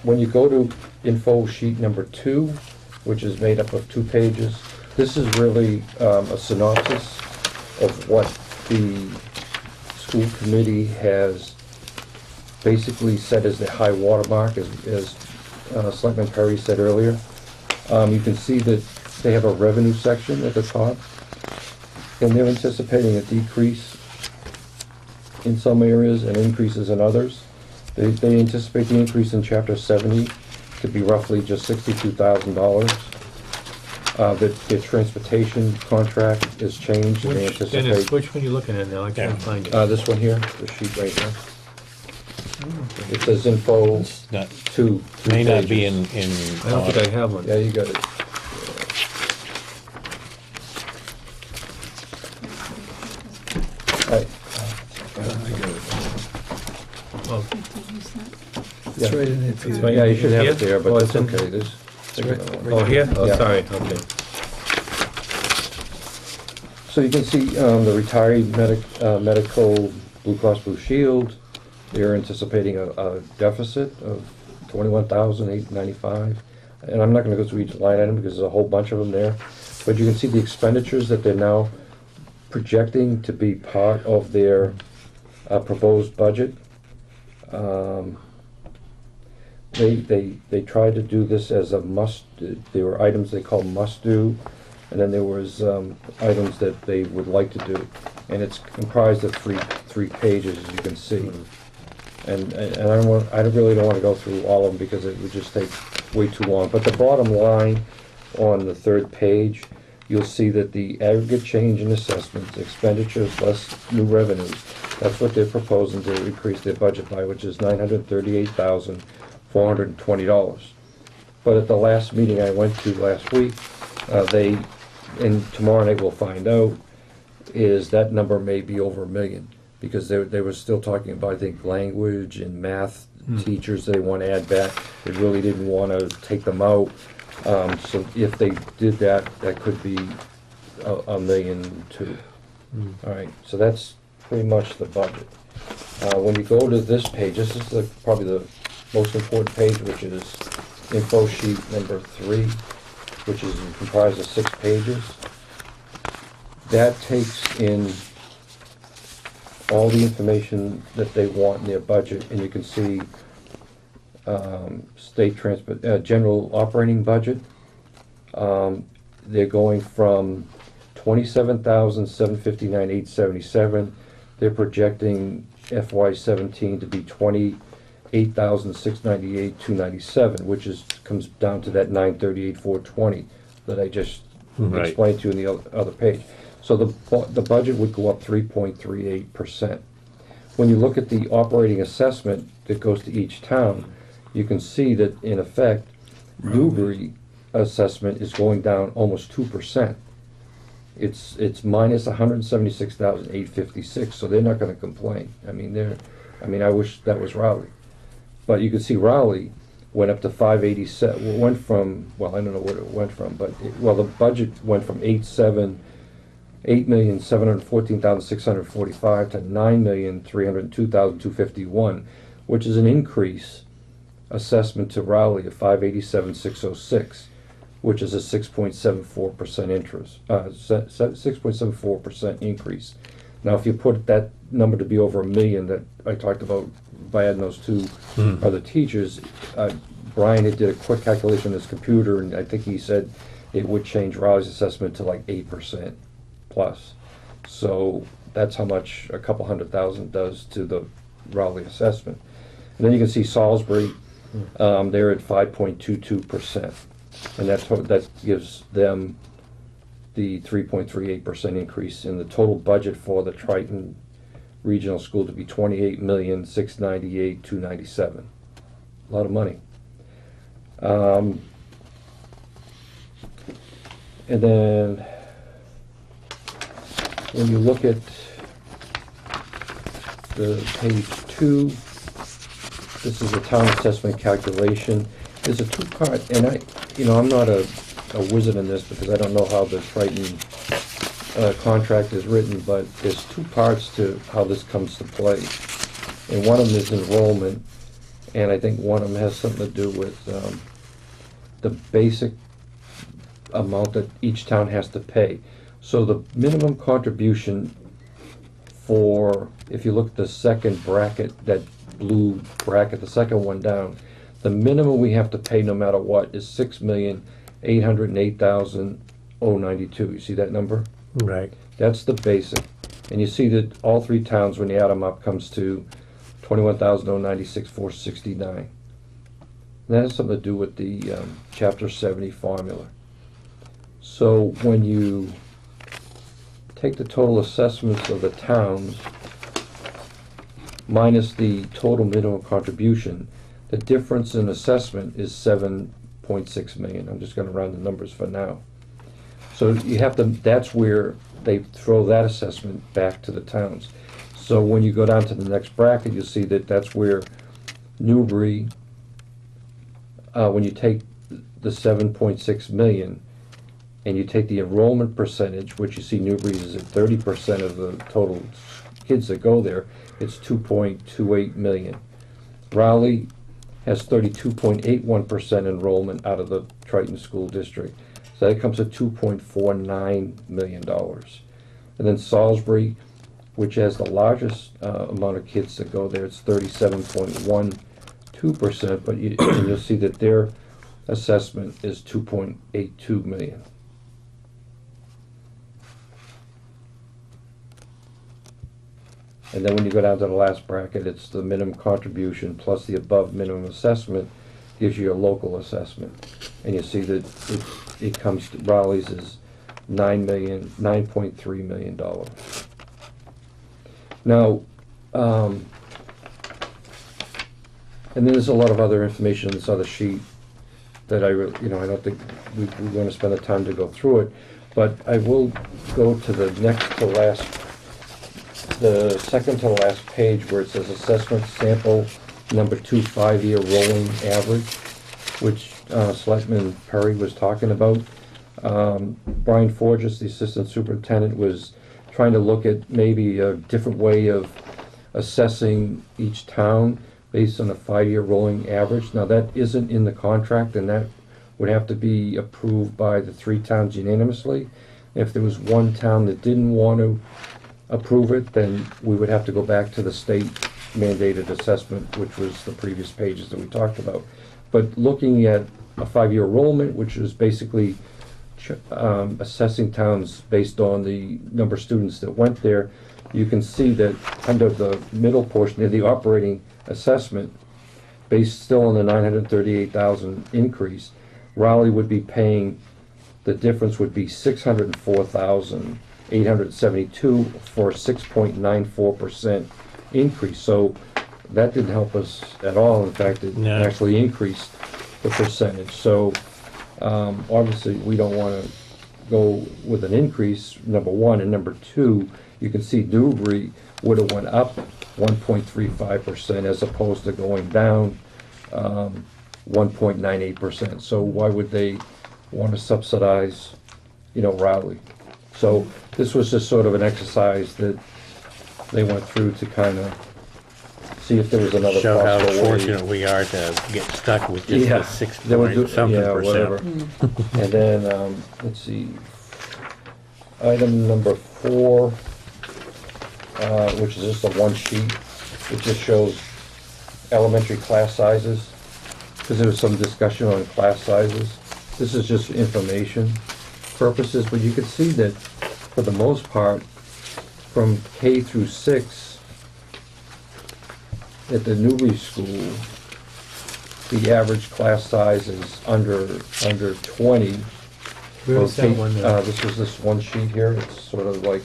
When you go to info sheet number 2, which is made up of 2 pages, this is really a synopsis of what the school committee has basically set as the high water mark, as Selectman Perry said earlier. You can see that they have a revenue section at the top, and they're anticipating a decrease in some areas and increases in others. They anticipate the increase in Chapter 70 to be roughly just $62,000. The transportation contract is changed, and they anticipate... Which one are you looking at now? I can't find it. this one here, the sheet right here. It says info It's not, 2. may not be in. I don't think I have one. Yeah, you got it. Right. Oh, It's right in it, Peter. right. Yeah, you should have Here? it there, Oh, but it's that's in- okay. There's. Oh, here? Oh, Yeah. sorry, okay. So you can see the retiree medical Blue Cross Blue Shield. They're anticipating a deficit of $21,895. And I'm not going to go through each line item because there's a whole bunch of them there. But you can see the expenditures that they're now projecting to be part of their proposed budget. They tried to do this as a must. There were items they called must do, and then there was items that they would like to do, and it's comprised of three pages, as you can see. And I really don't want to go through all of them because it would just take way too long. But the bottom line on the third page, you'll see that the aggregate change in assessments, expenditures less new revenues, that's what they're proposing to increase their budget by, which is $938,420. But at the last meeting I went to last week, and tomorrow night we'll find out, is that number may be over $1 million, because they were still talking about, I think, language and math teachers they want to add back. They really didn't want to take them out. So if they did that, that could be $1 million too. All right, so that's pretty much the budget. When you go to this page, this is probably the most important page, which is info sheet number 3, which is comprised of 6 pages. That takes in all the information that they want in their budget, and you can see state transport, general operating budget. They're going from $27,759,877. They're projecting FY17 to be $28,698,297, which comes down to that $938,420 that I just explained to you in the other page. So the budget would go up 3.38%. When you look at the operating assessment that goes to each town, you can see that in effect, Newbury assessment is going down almost 2%. It's minus $176,856, so they're not going to complain. I mean, I wish that was Raleigh, but you can see Raleigh went up to 587. Went from, well, I don't know what it went from, but the budget went from 8,714,645 to 9,302,251, which is an increase assessment to Raleigh of 587,606, which is a 6.74% interest, 6.74% increase. Now, if you put that number to be over $1 million that I talked about by adding those two other teachers, Brian had did a quick calculation on his computer, and I think he said it would change Raleigh's assessment to like 8% plus. So that's how much a couple $100,000 does to the Raleigh assessment. And then you can see Salisbury, they're at 5.22%, and that gives them the 3.38% increase in the total budget for the Triton Regional School to be $28,698,297. A lot of money. And then when you look at the page 2, this is a town assessment calculation. There's a two-part, and I'm not a wizard in this because I don't know how the Triton contract is written, but there's two parts to how this comes to play. And one of them is enrollment, and I think one of them has something to do with the basic amount that each town has to pay. So the minimum contribution for, if you look at the second bracket, that blue bracket, the second one down, the minimum we have to pay no matter what is $6,808,092. You see that number? Right. That's the basic. And you see that all three towns, when you add them up, comes to $21,096,469. That has something to do with the Chapter 70 formula. So when you take the total assessments of the towns minus the total minimum contribution, the difference in assessment is $7.6 million. I'm just going to round the numbers for now. So you have to, that's where they throw that assessment back to the towns. So when you go down to the next bracket, you'll see that that's where Newbury, when you take the $7.6 million and you take the enrollment percentage, which you see Newbury is at 30% of the total kids that go there, it's $2.28 million. Raleigh has 32.81% enrollment out of the Triton School District. So that comes to $2.49 million. And then Salisbury, which has the largest amount of kids that go there. It's 37.12%, but and you'll see that their assessment is 2.82 million. And then when you go down to the last bracket, it's the minimum contribution plus the above minimum assessment gives you a local assessment. And you see that it comes to Raleigh's is $9.3 million. Now, and then there's a lot of other information in this other sheet that I don't think we're going to spend the time to go through it, but I will go to the the second to last page where it says assessment sample number 2 5-year rolling average, which Selectman Perry was talking about. Brian Forges, the assistant superintendent, was trying to look at maybe a different way of assessing each town based on a 5-year rolling average. Now that isn't in the contract, and that would have to be approved by the 3 towns unanimously. If there was one town that didn't want to approve it, then we would have to go back to the state mandated assessment, which was the previous pages that we talked about. But looking at a 5-year enrollment, which is basically assessing towns based on the number of students that went there, you can see that under the middle portion of the operating assessment, based still on the 938,000 increase, Raleigh would be paying, the difference would be 604,872 for a 6.94% increase. So that didn't help us at all. In fact, it actually increased the percentage. So obviously we don't want to go with an increase, number one, and number two, you can see Newbury would have went up 1.35% as opposed to going down 1.98%. So why would they want to subsidize, Raleigh? So this was just sort of an exercise that they went through to kind of see if there was another Show how possible way. fortunate we are to get stuck with just Yeah, the 6 they would do- point something yeah, whatever. percent. And then, let's see, item number 4, which is just a one sheet. It just shows elementary class sizes, because there was some discussion on class sizes. This is just information purposes, but you can see that for the most part, from K through 6, at the Newbury School, the average class size is under 20. Where's that one now? This is this one sheet here. It's sort of like,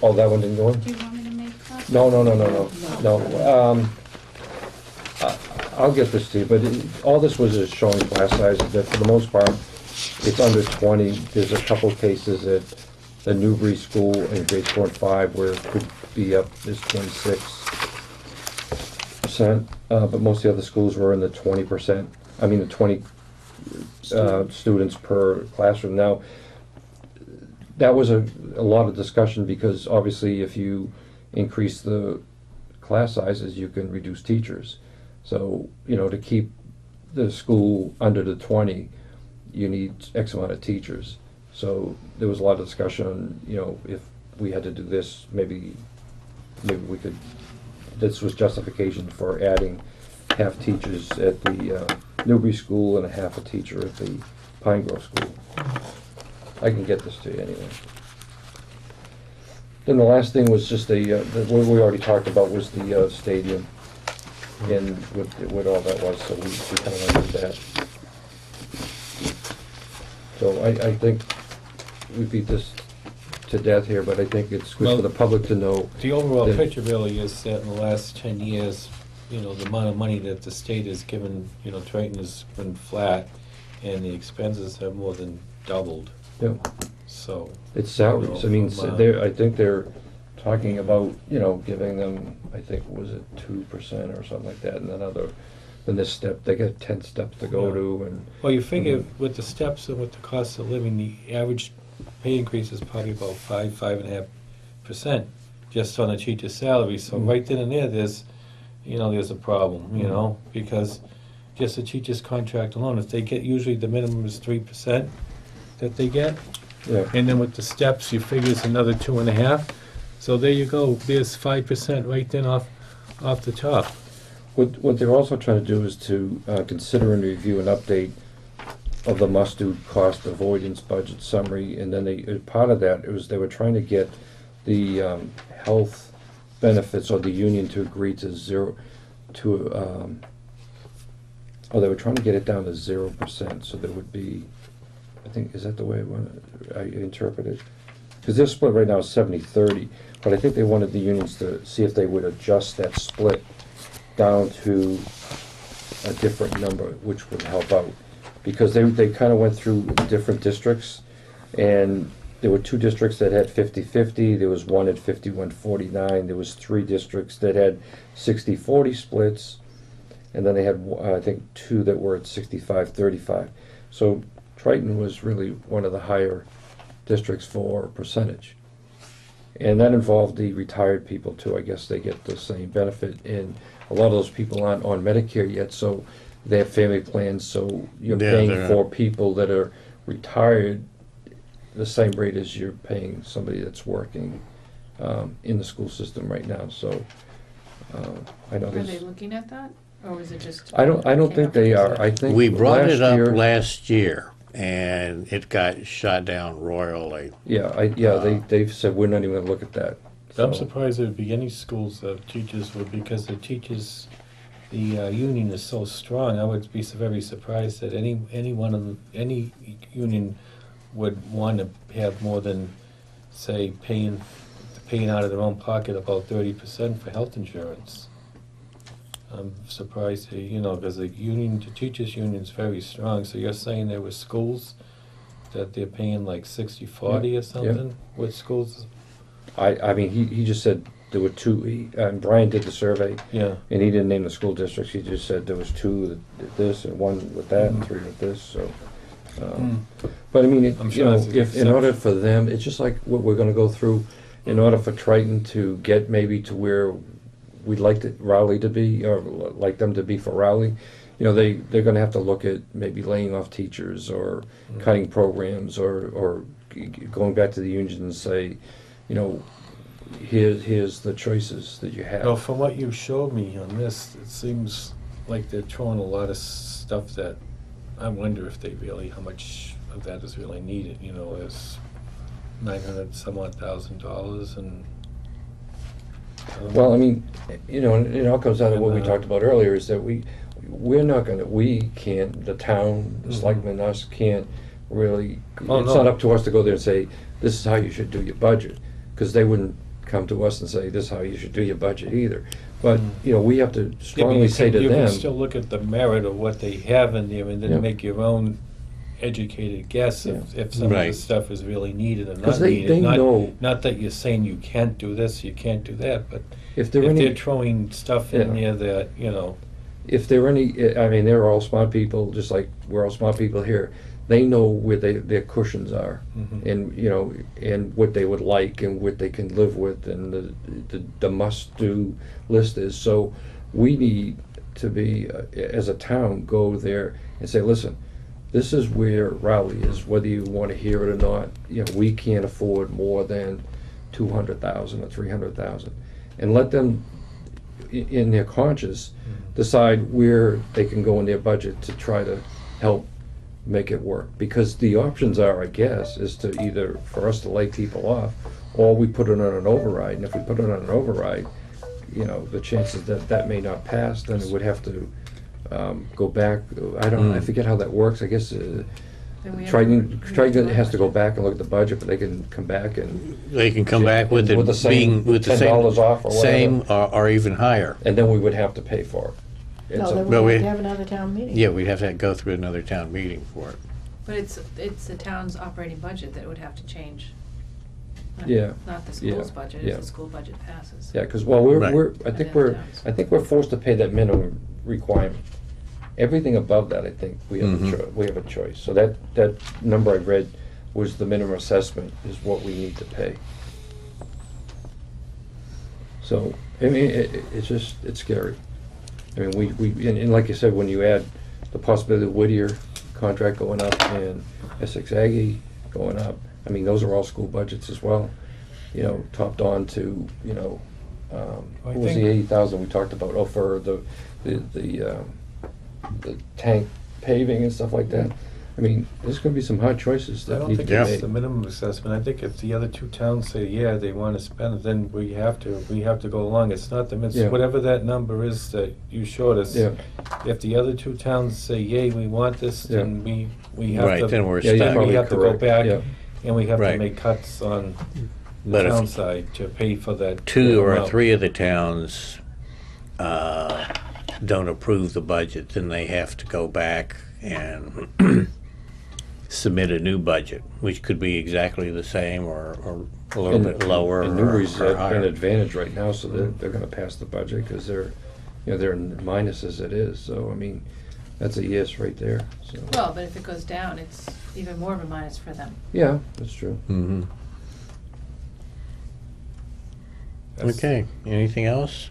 oh, that one didn't go in? Do you want me to make copies? No. I'll get this to you, but all this was is showing class sizes that for the most part, it's under 20. There's a couple cases at the Newbury School in grades 4 and 5 where it could be up as 26%, but most of the other schools were in the 20%. I mean, the 20 students per classroom. Now, that was a lot of discussion because obviously if you increase the class sizes, you can reduce teachers. So, to keep the school under the 20, you need X amount of teachers. So there was a lot of discussion on, if we had to do this, maybe we could, this was justification for adding half teachers at the Newbury School and a half a teacher at the Pine Grove School. I can get this to you anyway. Then the last thing was just what we already talked about was the stadium and what all that was, so we kind of went through that. So I think we beat this to death here, but I think it's good for the public to know. The overall that- picture really is that in the last 10 years, the amount of money that the state has given, Triton has been flat, and the expenses have more than doubled, Yeah, so. it's salaries. I mean, I think they're talking about, giving them, I think, was it 2% or something like that, and then this step, they get 10 steps to go Yeah. to, and Well, you figure with the steps and with the cost of living, the average pay increase is probably about 5.5%, just on a teacher's salary. So right then and there, there's a problem, because just a teacher's contract alone, if they get, usually the minimum is 3% that they get. Yeah. And then with the steps, you figure it's another 2.5. So there you go, there's 5% right then off the top. What they're also trying to do is to consider and review an update of the must-do cost avoidance budget summary, and then part of that was they were trying to get the health benefits or the union to agree to they were trying to get it down to 0%, so there would be, I think, is that the way I interpret it? Because their split right now is 70-30, but I think they wanted the unions to see if they would adjust that split down to a different number, which would help out. Because they kind of went through different districts, and there were 2 districts that had 50-50, there was one at 51-49, there was 3 districts that had 60-40 splits, and then they had, I think, 2 that were at 65-35. So Triton was really one of the higher districts for percentage. And that involved the retired people too. I guess they get the same benefit, and a lot of those people aren't on Medicare yet, so they have family plans, so you're paying for people that are retired the same rate as you're paying somebody that's working in the school system right now. So I know Are there's. they looking at that, or was it just? I don't came think up they with are. this? I think We brought it up year, last year, and it got shot down royally. they've said we're not even going to look at that. I'm So, surprised there'd be any schools that teachers would, because the teachers, the union is so strong. I would be very surprised that any union would want to have more than, say, paying out of their own pocket about 30% for health insurance. I'm surprised, because the teachers' union is very strong. So you're saying there were schools that they're paying like 60-40 or something? With schools? I mean, he just said there were 2. And Brian did the survey, Yeah. and he didn't name the school districts. He just said there was 2 that did this, and 1 with that, and 3 with this. So, but I mean, I'm sure that's an if in order for them, it's just like what we're going to go through. In order for Triton to get maybe to where we'd like Rowley to be, or like them to be for Rowley, they're going to have to look at maybe laying off teachers or cutting programs or going back to the union and say, here's the choices that you have. Well, from what you showed me on this, it seems like they're throwing a lot of stuff that I wonder if how much of that is really needed. There's $900,000 and. Well, I mean, and it all comes out of what we talked about earlier, is that the town, the selectmen, us can't really, it's not up to us to go there and say, this is how you should do your budget, because they wouldn't come to us and say, this is how you should do your budget either. But, we have to strongly say to You them. can still look at the merit of what they have in there and then Yeah. make your own educated guess if some of Right. this stuff is really needed or not 'Cause they needed. know- Not that you're saying you can't do this, you can't do that, but If if there are they're any, throwing stuff in there that, if there are any, I mean, they're all smart people, just like we're all smart people here. They know where their cushions are, Mhm. and and what they would like, and what they can live with, and the must-do list is. So we need to be, as a town, go there and say, listen, this is where Rowley is, whether you want to hear it or not. We can't afford more than 200,000 or 300,000, and let them, in their conscience, decide where they can go in their budget to try to help make it work. Because the options are, I guess, is to either for us to lay people off, or we put it on an override. And if we put it on an override, the chances that may not pass, then it would have to go back. I forget how that works. I guess Then we have Triton to has to go back and look at the budget, but they can come back and They can come back with it With the same being with the $10 off or same or even higher. and then we would have to pay for it. No, It's a- then Well, we we- have to have another town meeting. Yeah, we'd have to go through another town meeting for it. But it's the town's operating budget that would have to change. Yeah, Not the yeah, school's budget, yeah. if the school budget passes. Yeah, because I And think then towns. we're forced to pay that minimum requirement. Everything above that, I think we have we have a choice. So that number I read was the minimum assessment is what we need to pay. So I mean, it's scary. I mean, and like you said, when you add the possibility of Whittier contract going up and Essex Aggie going up, I mean, those are all school budgets as well, you know, topped on to, you know, I what was the think- 80,000 we talked about, oh, for the tank paving and stuff like that. I mean, there's gonna be some hard choices I that don't need to think be Yeah. it's made. the minimum assessment. I think if the other two towns say, yeah, they want to spend it, then we have to go along. It's not the, Yeah. whatever that number is that you showed us. Yeah. If the other two towns say, yay, we want this, then we have to. Right, then we're Yeah, you're stuck. probably We have to go correct. back, Yeah. and we have to Right. make cuts on the But town if side to pay for that. two or amount. three of the towns don't approve the budget, then they have to go back and submit a new budget, which could be exactly the same or a little bit lower And or Newbury's at an higher. advantage right now, so they're gonna pass the budget, because they're, you know, they're in minus as it is, so, I mean, that's a yes right there, so. Well, but if it goes down, it's even more of a minus for them. Yeah, that's true. Mhm. That's- Okay, anything else?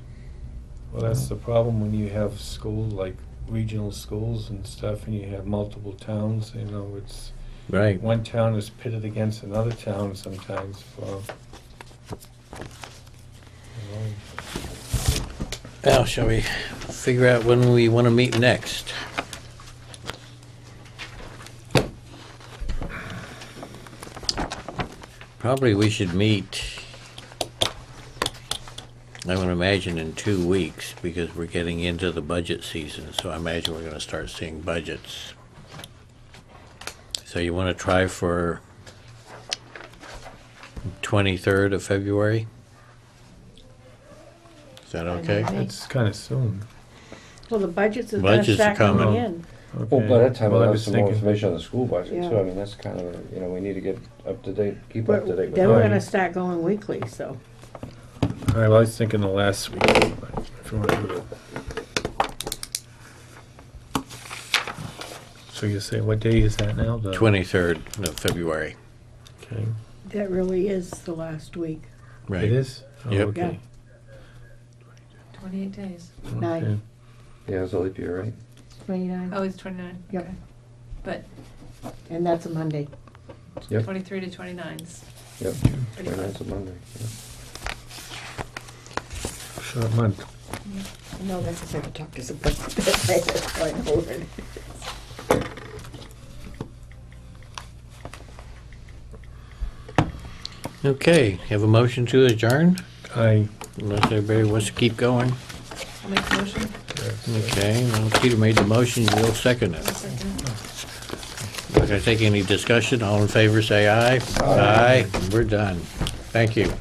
Well, that's the problem when you have schools, like regional schools and stuff, and you have multiple towns, you know, it's, Right. one town is pitted against another town sometimes for. Now, shall we figure out when we want to meet next? Probably we should meet, I would imagine, in 2 weeks, because we're getting into the budget season, so I imagine we're gonna start seeing budgets. So you wanna try for 23rd of February? Is that okay? Okay. It's kind of soon. Well, the budgets are gonna Budgets are start coming coming. in. Well, by that time, Well, we'll I have was some more thinking- information on the school budget, Yeah. too. I mean, that's kind of, you know, we need to get up to date, keep But up to date with then we're that. gonna start going weekly, so. I was thinking the last week, but if you want to do it. So you say, what day is that now? The 23rd of February. Okay. That really is the last week. Right. It is? Oh, Yep. okay. 28 days. Nine. Okay. Yeah, it's a leap year, right? 29, Oh, it's 29. Yep. Okay. But and that's a Monday. Yep. 23 to 29's. Yep. Pretty And close. that's a Monday, yeah. Short month. No, that's because I could talk to somebody that night, that's why I know what it is. Okay, have a motion to adjourn, I. unless everybody wants to keep going. I'll make the motion. Okay, well, Peter made the motion, you'll second I'll it. second. Not gonna take any discussion, all in favor say aye. Aye, we're done. Thank you.